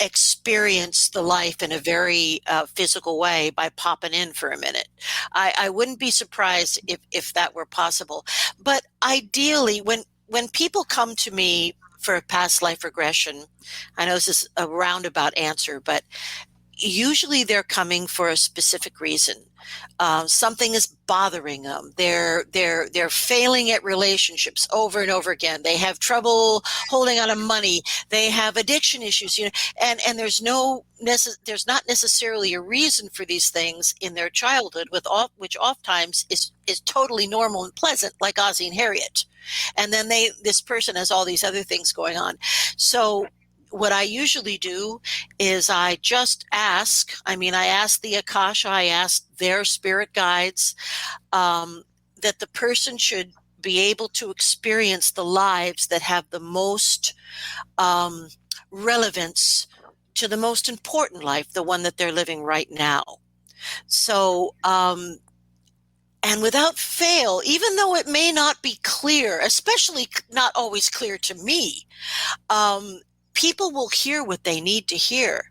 experience the life in a very physical way by popping in for a minute. I wouldn't be surprised if that were possible. But ideally, when people come to me for a past life regression, I know this is a roundabout answer, but usually they're coming for a specific reason. Something is bothering them. They're failing at relationships over and over again. They have trouble holding on to money. They have addiction issues, and there's not necessarily a reason for these things in their childhood, which oftentimes is totally normal and pleasant, like Ozzie and Harriet. And then this person has all these other things going on. So what I usually do is I just ask. I ask the Akasha, I ask their spirit guides that the person should be able to experience the lives that have the most relevance to the most important life, the one that they're living right now. So, and without fail, even though it may not be clear, especially not always clear to me, people will hear what they need to hear.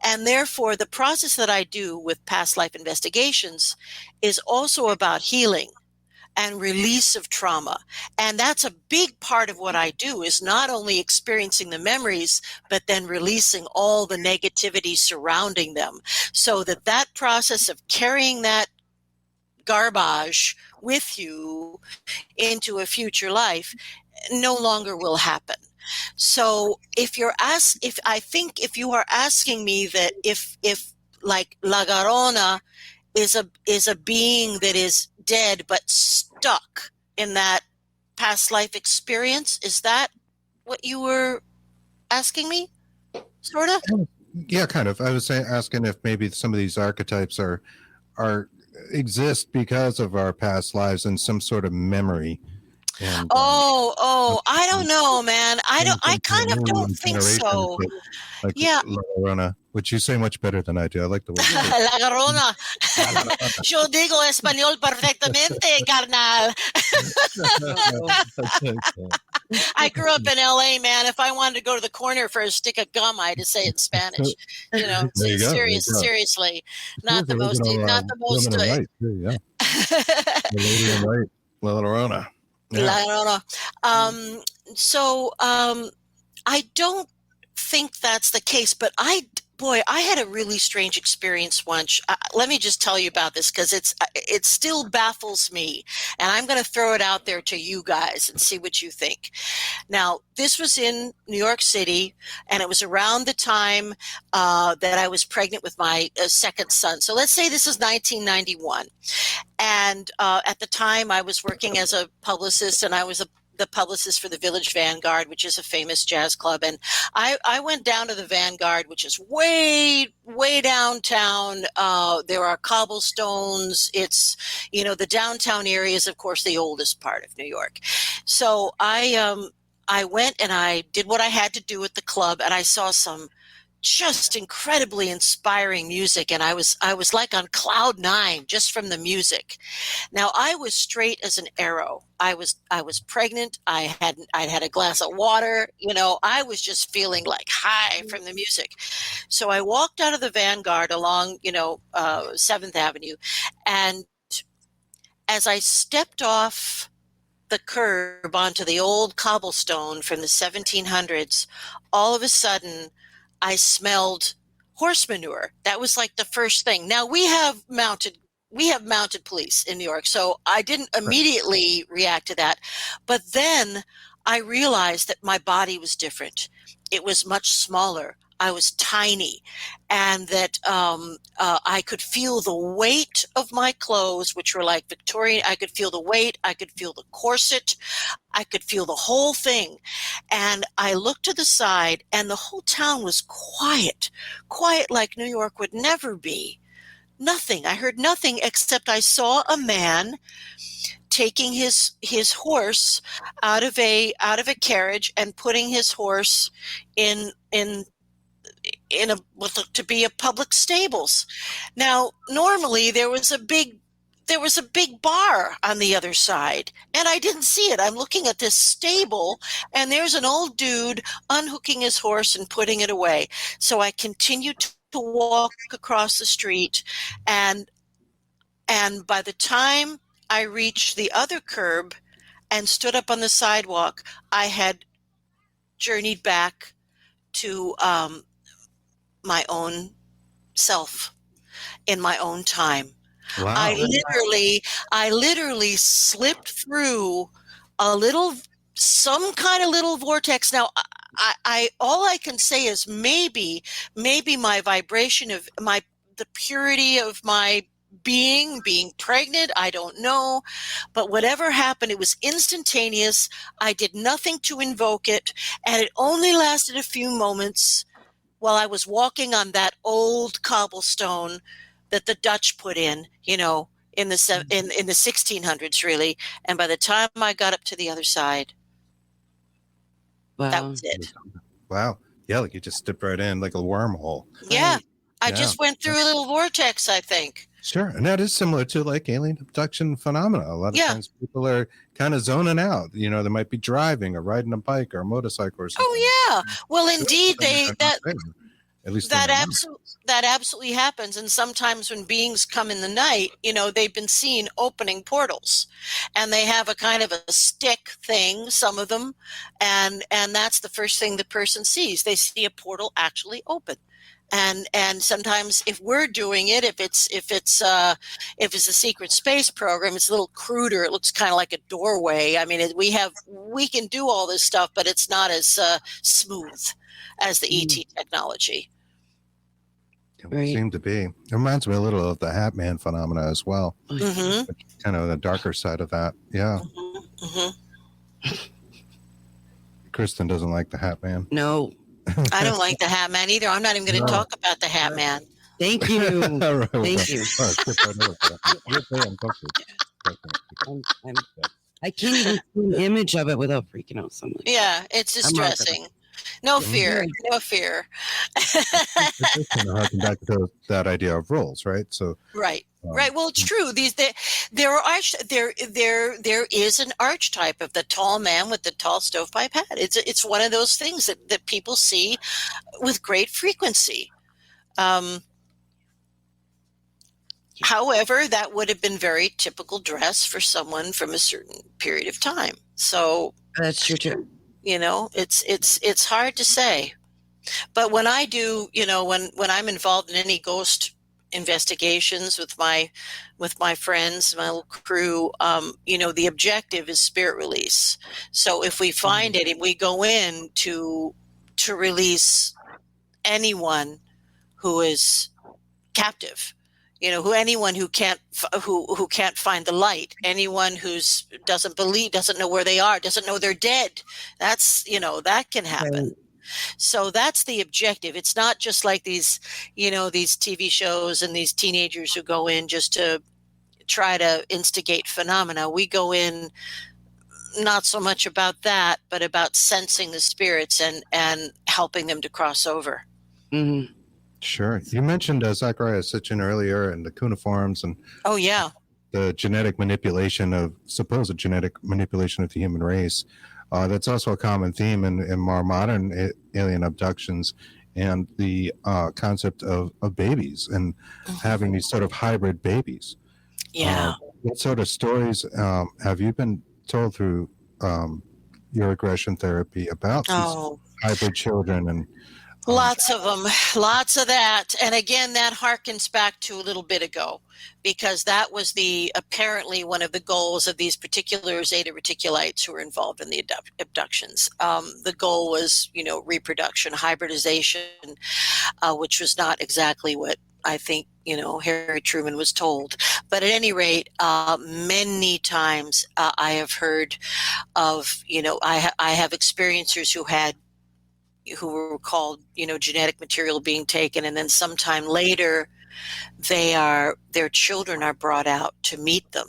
And therefore, the process that I do with past life investigations is also about healing and release of trauma. And that's a big part of what I do, is not only experiencing the memories, but then releasing all the negativity surrounding them, so that that process of carrying that garbage with you into a future life no longer will happen. So if you are asking me that if like La Garona is a being that is dead but stuck in that past life experience, is that what you were asking me? Sort of? Yeah, kind of. I was asking if maybe some of these archetypes are exist because of our past lives and some sort of memory. And, I don't know, man. I kind of don't think so. Like Yeah. La Llorona, which you say much better than I do. I like the way you say it. La Garona. Yo digo español perfectamente, carnal. I grew up in LA, man. If I wanted to go to the corner for a stick of gum, I had to say it in Spanish. There you go. Seriously, not the most. Woman in white, too, yeah. The lady in white, La Llorona. Yeah. So I don't think that's the case, but I had a really strange experience once. Let me just tell you about this, because it still baffles me, and I'm going to throw it out there to you guys and see what you think. Now, this was in New York City, and it was around the time that I was pregnant with my second son. So let's say this is 1991. And at the time, I was working as a publicist, and I was the publicist for the Village Vanguard, which is a famous jazz club. And I went down to the Vanguard, which is way, way downtown. There are cobblestones. It's, the downtown area is, of course, the oldest part of New York. So I went and I did what I had to do at the club, and I saw some just incredibly inspiring music, and I was like on cloud 9 just from the music. Now, I was straight as an arrow. I was pregnant. I'd had a glass of water. I was just feeling like high from the music. So I walked out of the Vanguard along 7th Avenue, and as I stepped off the curb onto the old cobblestone from the 1700s, all of a sudden I smelled horse manure. That was like the first thing. Now we have mounted police in New York, so I didn't immediately react to that. But then I realized that my body was different. It was much smaller. I was tiny, and that I could feel the weight of my clothes, which were like Victorian. I could feel the weight. I could feel the corset. I could feel the whole thing. And I looked to the side, and the whole town was quiet like New York would never be. Nothing. I heard nothing, except I saw a man taking his horse out of a carriage and putting his horse in what looked to be a public stables. Now, normally there was a big bar on the other side, and I didn't see it. I'm looking at this stable, and there's an old dude unhooking his horse and putting it away. So I continued to walk across the street, and by the time I reached the other curb and stood up on the sidewalk, I had journeyed back to my own self in my own time. Wow. I literally slipped through some kind of little vortex. Now, I all I can say is maybe my vibration of the purity of my being pregnant, I don't know. But whatever happened, it was instantaneous. I did nothing to invoke it, and it only lasted a few moments while I was walking on that old cobblestone that the Dutch put in, in the 1600s, really. And by the time I got up to the other side, that was it. Wow. Yeah, like you just stepped right in like a wormhole. Yeah. Right. I just went through a little vortex, I think. Sure. And that is similar to like alien abduction phenomena. A lot of times people are kind of zoning out. They might be driving or riding a bike or a motorcycle or something. Oh, yeah. Well, indeed, at least that absolutely happens. And sometimes when beings come in the night, they've been seen opening portals, and they have a kind of a stick thing, some of them, and that's the first thing the person sees. They see a portal actually open. And sometimes if we're doing it, if it's a secret space program, it's a little cruder. It looks kind of like a doorway. I mean, we can do all this stuff, but it's not as smooth as the ET technology. It would seem to be. It reminds me a little of the Hat Man phenomena as well. Mm-hmm. Kind of the darker side of that. Yeah. Mm-hmm. Kristen doesn't like the Hat Man. No. I don't like the Hat Man either. I'm not even going to talk about the Hat Man. Thank you. Right, Thank you. I can't even see an image of it without freaking out so much. Yeah, it's distressing. No fear. No fear. Kind of harken back to that idea of roles, right? So right. Well, it's true. There is an archetype of the tall man with the tall stovepipe hat. It's one of those things that people see with great frequency. However, that would have been very typical dress for someone from a certain period of time. So that's true too. It's hard to say. But when I do, when I'm involved in any ghost investigations with my friends, my little crew, the objective is spirit release. So if we find it and we go in to release anyone who is captive, anyone who can't find the light, anyone who's doesn't know where they are, doesn't know they're dead, that's that can happen. Right. So that's the objective. It's not just like these TV shows and these teenagers who go in just to try to instigate phenomena. We go in not so much about that, but about sensing the spirits and helping them to cross over. Mm-hmm. Sure. You mentioned Zachariah Sitchin earlier and the cuneiforms and the supposed genetic manipulation of the human race. That's also a common theme in more modern alien abductions, and the concept of babies and having these sort of hybrid babies. Yeah. What sort of stories have you been told through your regression therapy about these hybrid children? And lots of them, lots of that. And again, that harkens back to a little bit ago, because that was apparently one of the goals of these particular Zeta Reticulites who were involved in the abductions. The goal was, reproduction, hybridization, which was not exactly what I think, Harry Truman was told. But at any rate, many times I have heard of, I have experiencers who were called, genetic material being taken, and then sometime later, their children are brought out to meet them,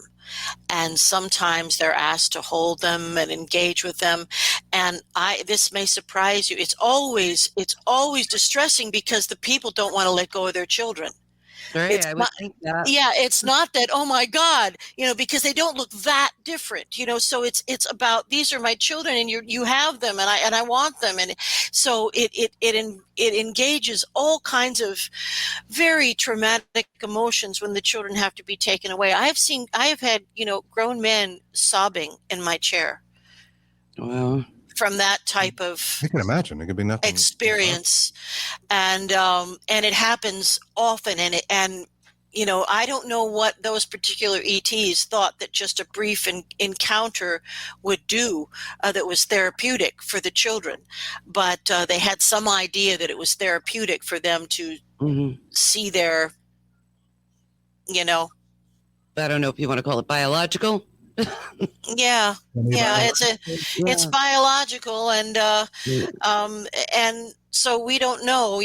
and sometimes they're asked to hold them and engage with them. And this may surprise you. It's always distressing because the people don't want to let go of their children. Right, I would think that. Yeah, it's not that, oh my God, because they don't look that different, so it's about, these are my children and you have them and I want them. And so it engages all kinds of very traumatic emotions when the children have to be taken away. I have had, grown men sobbing in my chair. Wow. From that type of, I can imagine it could be nothing experience, and it happens often, and I don't know what those particular ETs thought that just a brief encounter would do that was therapeutic for the children, but they had some idea that it was therapeutic for them to see their I don't know if you want to call it biological. Yeah, it's biological, and so we don't know.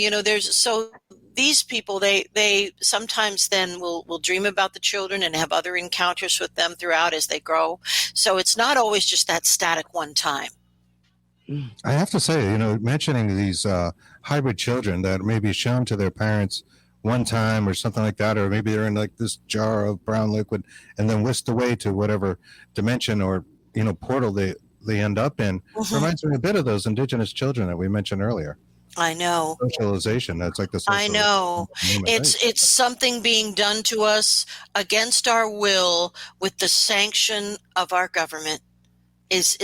These people, they sometimes then will dream about the children and have other encounters with them throughout as they grow. So it's not always just that static one time. I have to say, mentioning these hybrid children that may be shown to their parents one time or something like that, or maybe they're in like this jar of brown liquid and then whisked away to whatever dimension or portal they end up in. Reminds me a bit of those indigenous children that we mentioned earlier. I know. Socialization. That's like the social. I know. It's something being done to us against our will with the sanction of our government. It's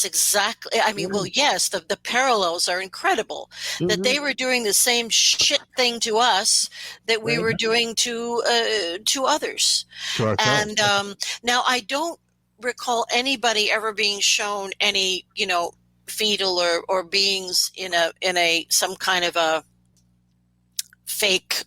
exactly, I mean, well, yes, the parallels are incredible, that they were doing the same shit thing to us that we were doing to others. And now I don't recall anybody ever being shown any, fetal or beings in some kind of a fake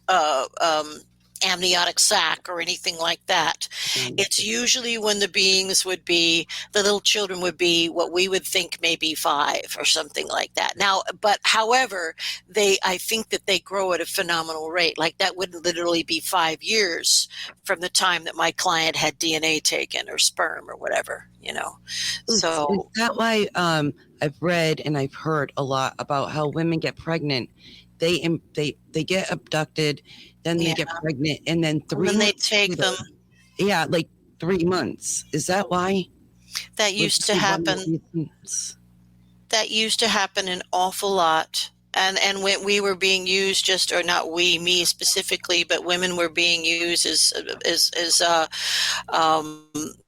amniotic sac or anything like that. It's usually when the little children would be what we would think maybe 5 or something like that. Now, but however, I think that they grow at a phenomenal rate. Like that would literally be 5 years from the time that my client had DNA taken or sperm or whatever, So is that why I've read and I've heard a lot about how women get pregnant? They get abducted, then they get pregnant, and then they take them. Yeah, like 3 months. Is that why? That used to happen. That used to happen an awful lot. And when we were being used or not me specifically, but women were being used as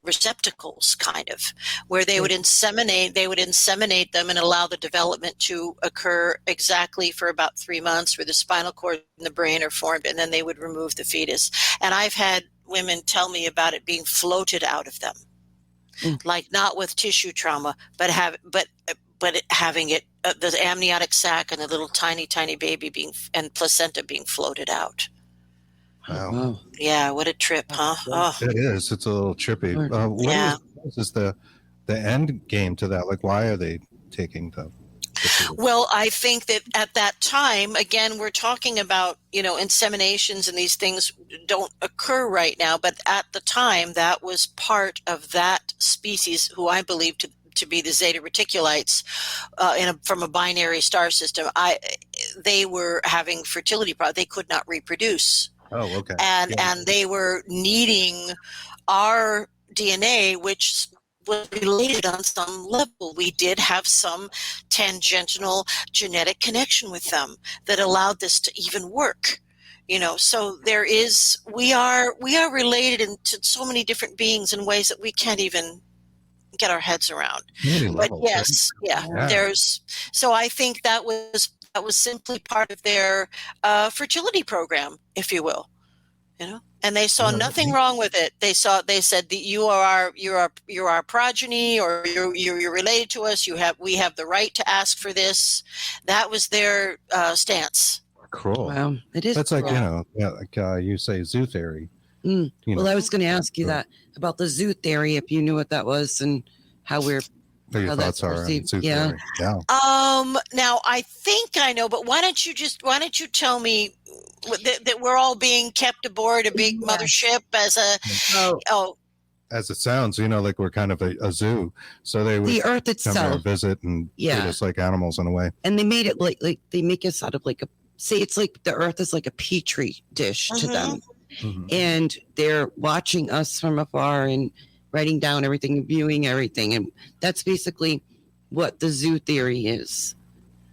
receptacles, kind of, where they would inseminate them and allow the development to occur exactly for about 3 months, where the spinal cord and the brain are formed, and then they would remove the fetus. And I've had women tell me about it being floated out of them, like not with tissue trauma, but having it, the amniotic sac and the little tiny baby and placenta being floated out. Wow. Yeah, what a trip, huh? Oh. It is. It's a little trippy. What is the end game to that? Like, why are they taking the Well, I think that at that time, again, we're talking about, inseminations and these things don't occur right now. But at the time, that was part of that species, who I believe to be the Zeta Reticulites from a binary star system. They were having fertility problems. They could not reproduce. Oh, okay. And they were needing our DNA, which was related on some level. We did have some tangential genetic connection with them that allowed this to even work. So we are related to so many different beings in ways that we can't even get our heads around. But yes, so I think that was simply part of their fertility program, if you will, and they saw nothing wrong with it. They said that you're our progeny, or you're related to us. We have the right to ask for this. That was their stance. Cool. Wow, it is. That's cool. like you say, zoo theory. Well, I was going to ask you that about the zoo theory, if you knew what that was and how your thoughts are on zoo theory. Yeah. Now I think I know, but why don't you tell me that we're all being kept aboard a big mothership as it sounds, like we're kind of a zoo. So they would the Earth itself come here, visit and treat us like animals in a way. And they made it like they make us out of it's like the Earth is like a petri dish to them. And they're watching us from afar and writing down everything and viewing everything. And that's basically what the zoo theory is.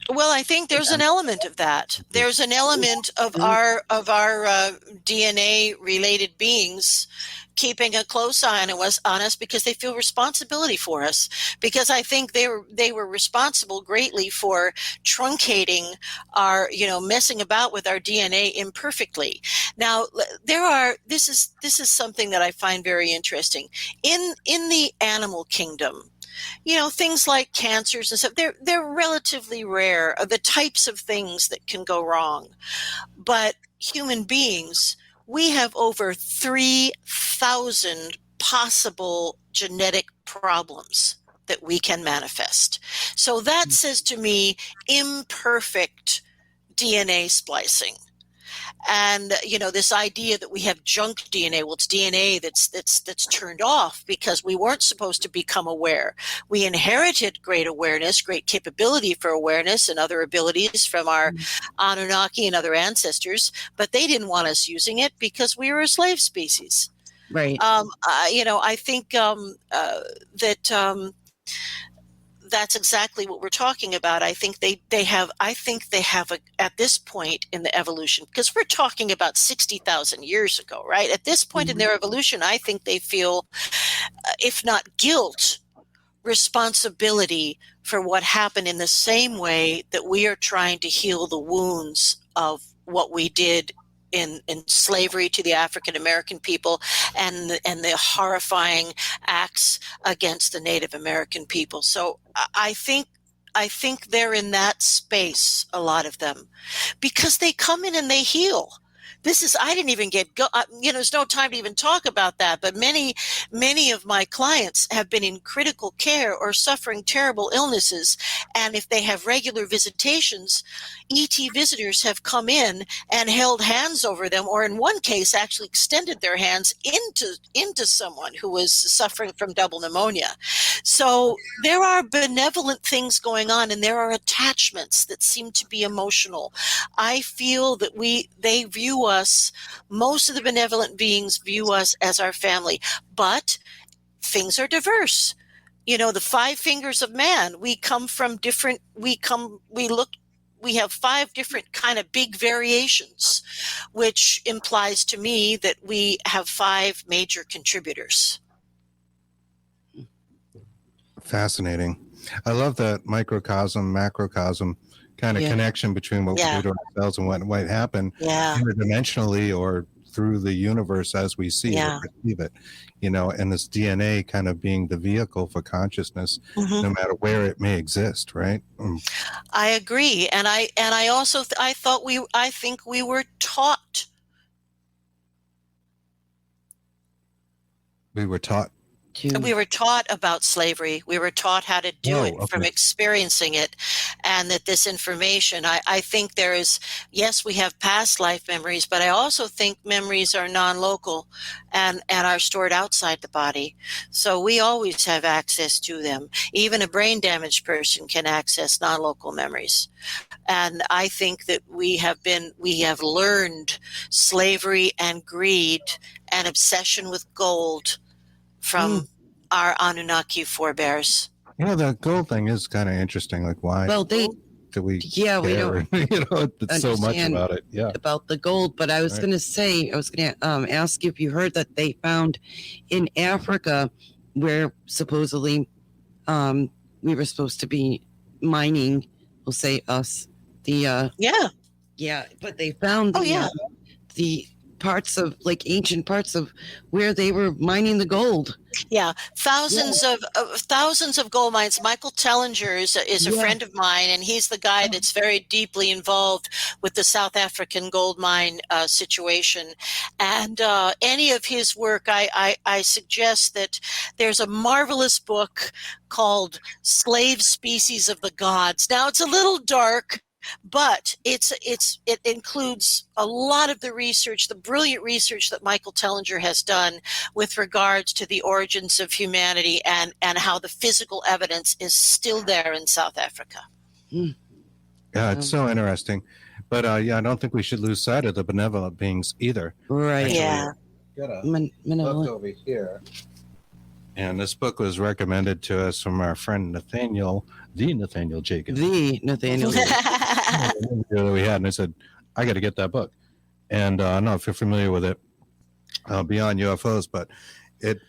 Well, I think there's an element of that. There's an element of our DNA related beings keeping a close eye on us because they feel responsibility for us. Because I think they were responsible greatly for truncating our, messing about with our DNA imperfectly. Now, this is something that I find very interesting in the animal kingdom. Things like cancers and stuff, they're relatively rare, the types of things that can go wrong. But human beings, we have over 3 1,000 possible genetic problems that we can manifest. So that says to me imperfect DNA splicing. And, you know, this idea that we have junk DNA, well, it's DNA that's turned off because we weren't supposed to become aware. We inherited great awareness, great capability for awareness and other abilities from our Anunnaki and other ancestors, but they didn't want us using it because we were a slave species. Right. You know, I think that that's exactly what we're talking about. I think they have at this point in the evolution, because we're talking about 60,000 years ago, right? At this point in their evolution, I think they feel, if not guilt, responsibility for what happened, in the same way that we are trying to heal the wounds of what we did in slavery to the African American people and the horrifying acts against the Native American people. So I think they're in that space, a lot of them, because they come in and they heal. I didn't even there's no time to even talk about that, but many of my clients have been in critical care or suffering terrible illnesses. And if they have regular visitations, ET visitors have come in and held hands over them, or in one case actually extended their hands into someone who was suffering from double pneumonia. So there are benevolent things going on, and there are attachments that seem to be emotional. I feel that they view us, most of the benevolent beings view us as our family, but things are diverse. You know, the 5 fingers of man, we come from different, we have 5 different kind of big variations, which implies to me that we have 5 major contributors. Fascinating. I love that microcosm, macrocosm kind of connection between what we do to ourselves and what might happen interdimensionally or through the universe as we see it or perceive it, you know, and this DNA kind of being the vehicle for consciousness, no matter where it may exist, right? I agree, and I also I think we were taught. We were taught. We were taught about slavery. We were taught how to do it from experiencing it, and that this information, I think there is, yes, we have past life memories, but I also think memories are non-local and are stored outside the body. So we always have access to them. Even a brain damaged person can access non-local memories. And I think that we have learned slavery and greed and obsession with gold from our Anunnaki forebears. You know, the gold thing is kind of interesting. Like, why? Well, do we care? we don't you know, it's so much about it. Yeah, about the gold. But I was going to say, I was going to ask you if you heard that they found in Africa, where supposedly we were supposed to be mining. We'll say us. But they found the parts of, like, ancient parts of where they were mining the gold. Thousands of gold mines. Michael Tellinger is a friend of mine, and he's the guy that's very deeply involved with the South African gold mine situation. And any of his work, I suggest that there's a marvelous book called Slave Species of the Gods. Now, it's a little dark, but it includes a lot of the research, the brilliant research that Michael Tellinger has done with regards to the origins of humanity and how the physical evidence is still there in South Africa. Yeah, it's so interesting. But I don't think we should lose sight of the benevolent beings either. Right. Actually, got a book over here. And this book was recommended to us from our friend Nathaniel Jacobs. That we had, and I said, I got to get that book. And I don't know if you're familiar with it, Beyond UFOs, but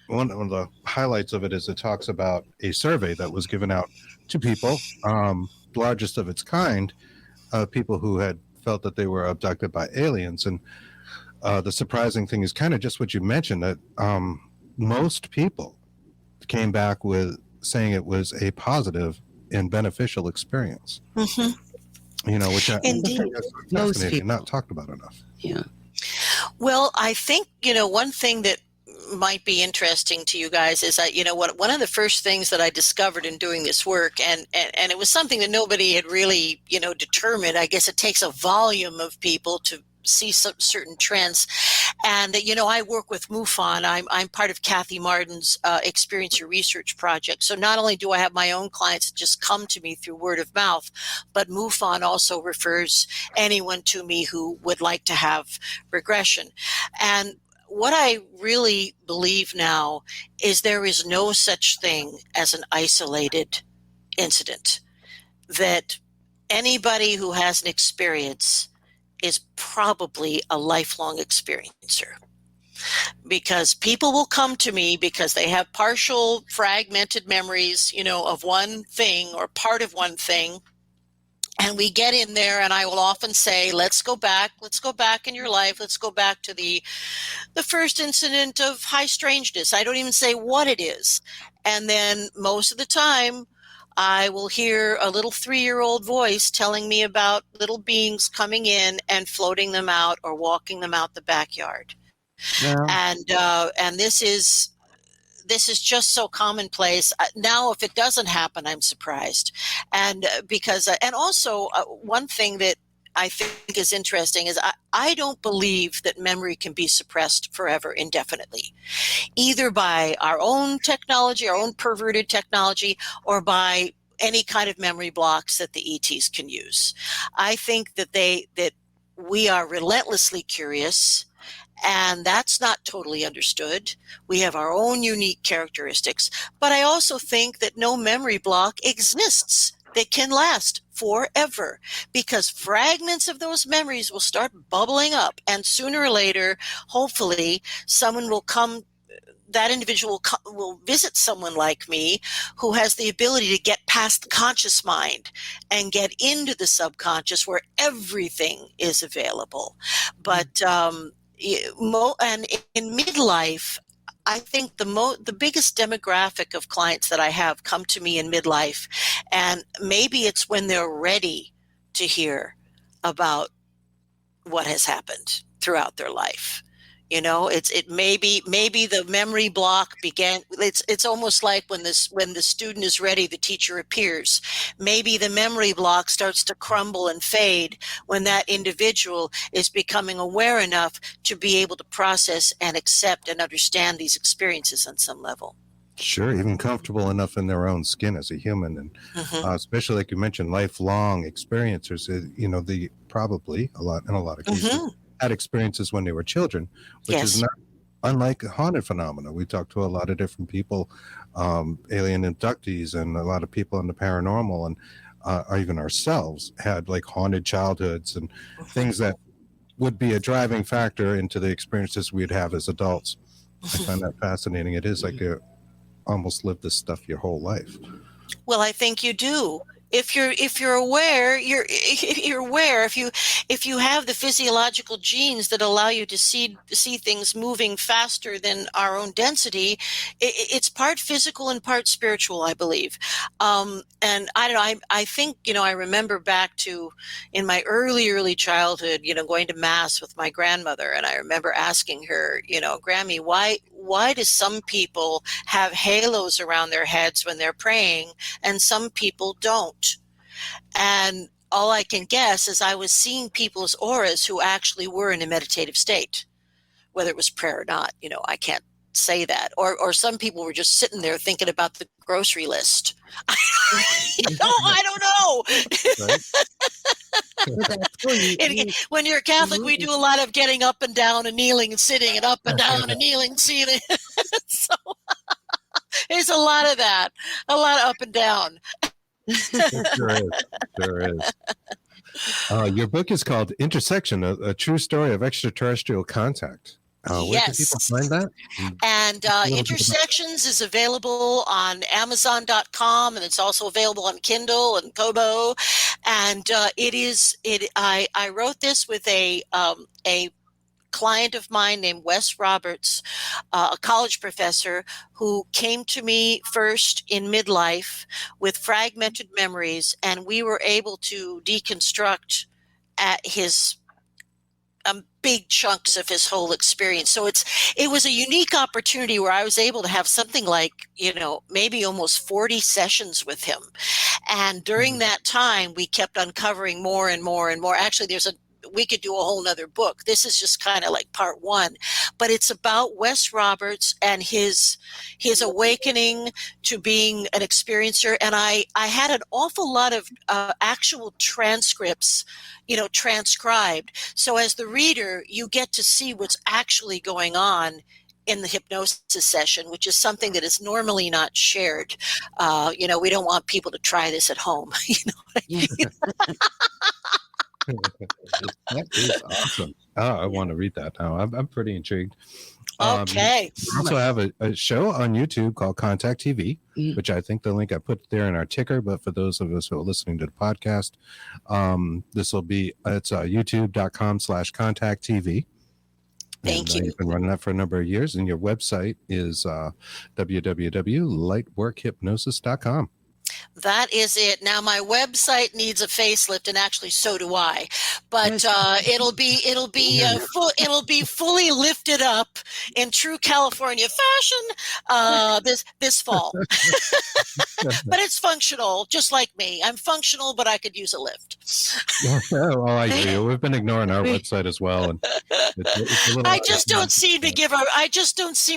one of the highlights of it is it talks about a survey that was given out to people, largest of its kind, people who had felt that they were abducted by aliens. And the surprising thing is kind of just what you mentioned, that most people came back with saying it was a positive and beneficial experience. You know, which I think is fascinating and not talked about enough. Yeah. Well, I think, one thing that might be interesting to you guys is that, one of the first things that I discovered in doing this work, and it was something that nobody had really, determined. I guess it takes a volume of people to see some certain trends. And, I work with MUFON. I'm part of Kathy Martin's Experience Your Research project. So not only do I have my own clients that just come to me through word of mouth, but MUFON also refers anyone to me who would like to have regression. And what I really believe now is there is no such thing as an isolated incident, that anybody who has an experience is probably a lifelong experiencer, because people will come to me because they have partial fragmented memories, of one thing or part of one thing. And we get in there, and I will often say, let's go back in your life. Let's go back to the first incident of high strangeness. I don't even say what it is. And then most of the time, I will hear a little 3-year-old voice telling me about little beings coming in and floating them out or walking them out the backyard. Yeah. And this is just so commonplace. Now, if it doesn't happen, I'm surprised. And because, and also one thing that I think is interesting is I don't believe that memory can be suppressed forever indefinitely, either by our own technology, our own perverted technology, or by any kind of memory blocks that the ETs can use. I think that we are relentlessly curious, and that's not totally understood. We have our own unique characteristics, but I also think that no memory block exists that can last forever, because fragments of those memories will start bubbling up, and sooner or later, hopefully, someone will come. That individual will visit someone like me who has the ability to get past the conscious mind and get into the subconscious where everything is available. But and in midlife, I think the biggest demographic of clients that I have come to me in midlife, and maybe it's when they're ready to hear about what has happened throughout their life. It maybe the memory block began. It's almost like when the student is ready, the teacher appears. Maybe the memory block starts to crumble and fade when that individual is becoming aware enough to be able to process and accept and understand these experiences on some level. Sure, even comfortable enough in their own skin as a human, and especially like you mentioned, lifelong experiencers. They probably in a lot of cases had experiences when they were children, which is not unlike haunted phenomena. We talked to a lot of different people, alien abductees, and a lot of people in the paranormal, and even ourselves had like haunted childhoods and things that would be a driving factor into the experiences we'd have as adults. I find that fascinating. It is like almost live this stuff your whole life. Well, I think you do. If you're aware, you're aware. If you have the physiological genes that allow you to see things moving faster than our own density, it's part physical and part spiritual, I believe. And I don't know. I think I remember back to in my early childhood, going to mass with my grandmother, and I remember asking her, Grammy, why do some people have halos around their heads when they're praying and some people don't? And all I can guess is I was seeing people's auras who actually were in a meditative state, whether it was prayer or not. I can't say that. Or some people were just sitting there thinking about the grocery list. I don't know. Right. When you're Catholic, we do a lot of getting up and down and kneeling and sitting and up and down and kneeling and sitting. So there's a lot of that, a lot of up and down. Sure is. Your book is called Intersection, a true story of extraterrestrial contact. Where can people find that? And Intersections is available on Amazon.com, and it's also available on Kindle and Kobo. And I wrote this with a client of mine named Wes Roberts, a college professor who came to me first in midlife with fragmented memories, and we were able to deconstruct at his big chunks of his whole experience. So it was a unique opportunity where I was able to have something like, maybe almost 40 sessions with him. And during that time, we kept uncovering more and more and more. Actually, we could do a whole nother book. This is just kind of like part one, but it's about Wes Roberts and his awakening to being an experiencer. And I had an awful lot of actual transcripts, transcribed. So as the reader, you get to see what's actually going on in the hypnosis session, which is something that is normally not shared. We don't want people to try this at home. You know what I mean? That is awesome. I want to read that now. I'm pretty intrigued. Okay. We also have a show on YouTube called Contact TV, which I think the link I put there in our ticker, but for those of us who are listening to the podcast, it's youtube.com/Contact TV. Thank you. You've been running that for a number of years, and your website is www.lightworkhypnosis.com. That is it. Now my website needs a facelift, and actually so do I. But it'll be fully lifted up in true California fashion this fall. But it's functional, just like me. I'm functional, but I could use a lift. Well, I hear you. We've been ignoring our website as well, and it's a little. I just don't seem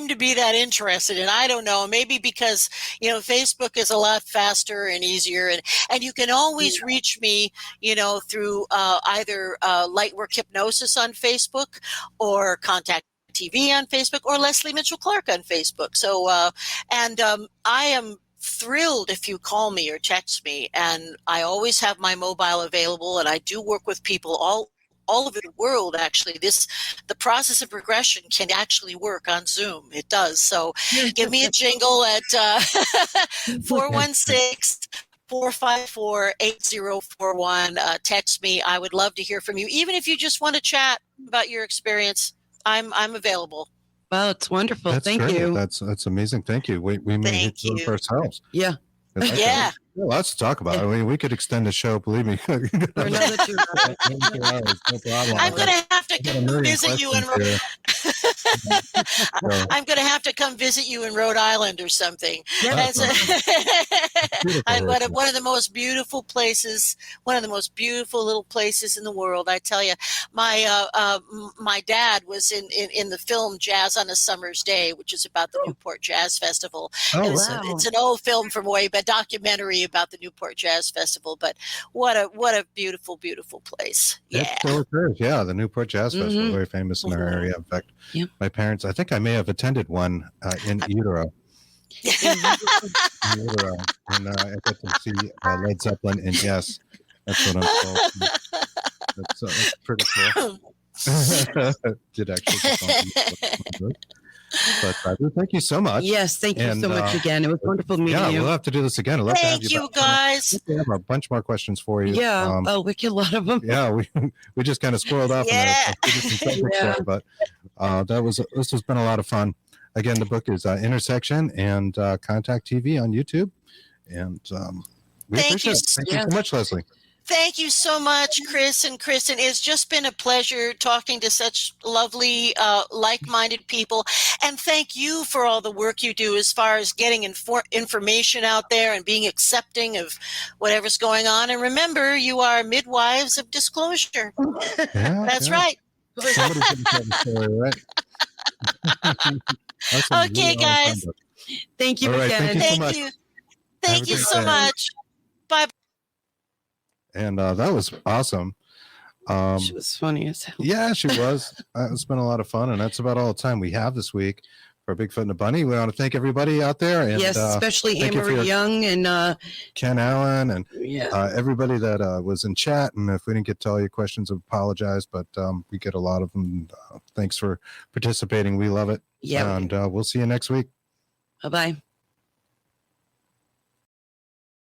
to be that interested, and I don't know. Maybe because Facebook is a lot faster and easier, and you can always reach me, through either Lightwork Hypnosis on Facebook, or Contact TV on Facebook, or Lesley Mitchell Clarke on Facebook. So, I am thrilled if you call me or text me, and I always have my mobile available, and I do work with people all over the world. Actually, the process of regression can actually work on Zoom. It does. So give me a jingle at 416-454-8041. Text me. I would love to hear from you. Even if you just want to chat about your experience, I'm available. Well, it's wonderful. That's Thank great. you. That's amazing. Thank you. We may hit you for ourselves. Yeah. Yeah. Lots to talk about. I mean, we could extend the show. Believe me. For another 2 hours. No problem. I'm going to have to come visit you I'm going to have to come visit you in Rhode Island or something. Yeah, One of the most beautiful places, one of the most beautiful little places in the world. I tell you, my dad was in the film Jazz on a Summer's Day, which is about the Newport Jazz Festival. Oh, wow. It's an old film from way back, documentary about the Newport Jazz Festival. But what a beautiful, beautiful place. Yeah. It still occurs. Yeah, the Newport Jazz Festival, very famous in our area. In fact, my parents, I think I may have attended one in utero. And I got to see Led Zeppelin, and yes, that's what I'm told. That's pretty cool. Did actually perform. But thank you so much. Yes, thank you so much again. It was wonderful meeting you. We'll have to do this again. I'd love to have Thank you, guys. We have a bunch more questions for you. Yeah, we get a lot of them. Yeah, we just kind of squirreled off. Yeah. But this has been a lot of fun. Again, the book is Intersection, and Contact TV on YouTube. And we appreciate it. Thank you so much, Lesley. Thank you so much, Chris and Kristen. It's just been a pleasure talking to such lovely, like-minded people. And thank you for all the work you do as far as getting information out there and being accepting of whatever's going on. And remember, you are midwives of disclosure. Yeah, That's right. Somebody's going to tell the story, right? Okay, guys. Thank you again. Thank you. Thank you so much. Bye. And that was awesome. She was funny as hell. Yeah, she was. It's been a lot of fun, and that's about all the time we have this week for Bigfoot and the Bunny. We want to thank everybody out there. And, yes, especially Anne-Marie Young and Ken Allen and everybody that was in chat. And if we didn't get to all your questions, I apologize, but we get a lot of them. Thanks for participating. We love it. Yeah. And we'll see you next week. Bye-bye.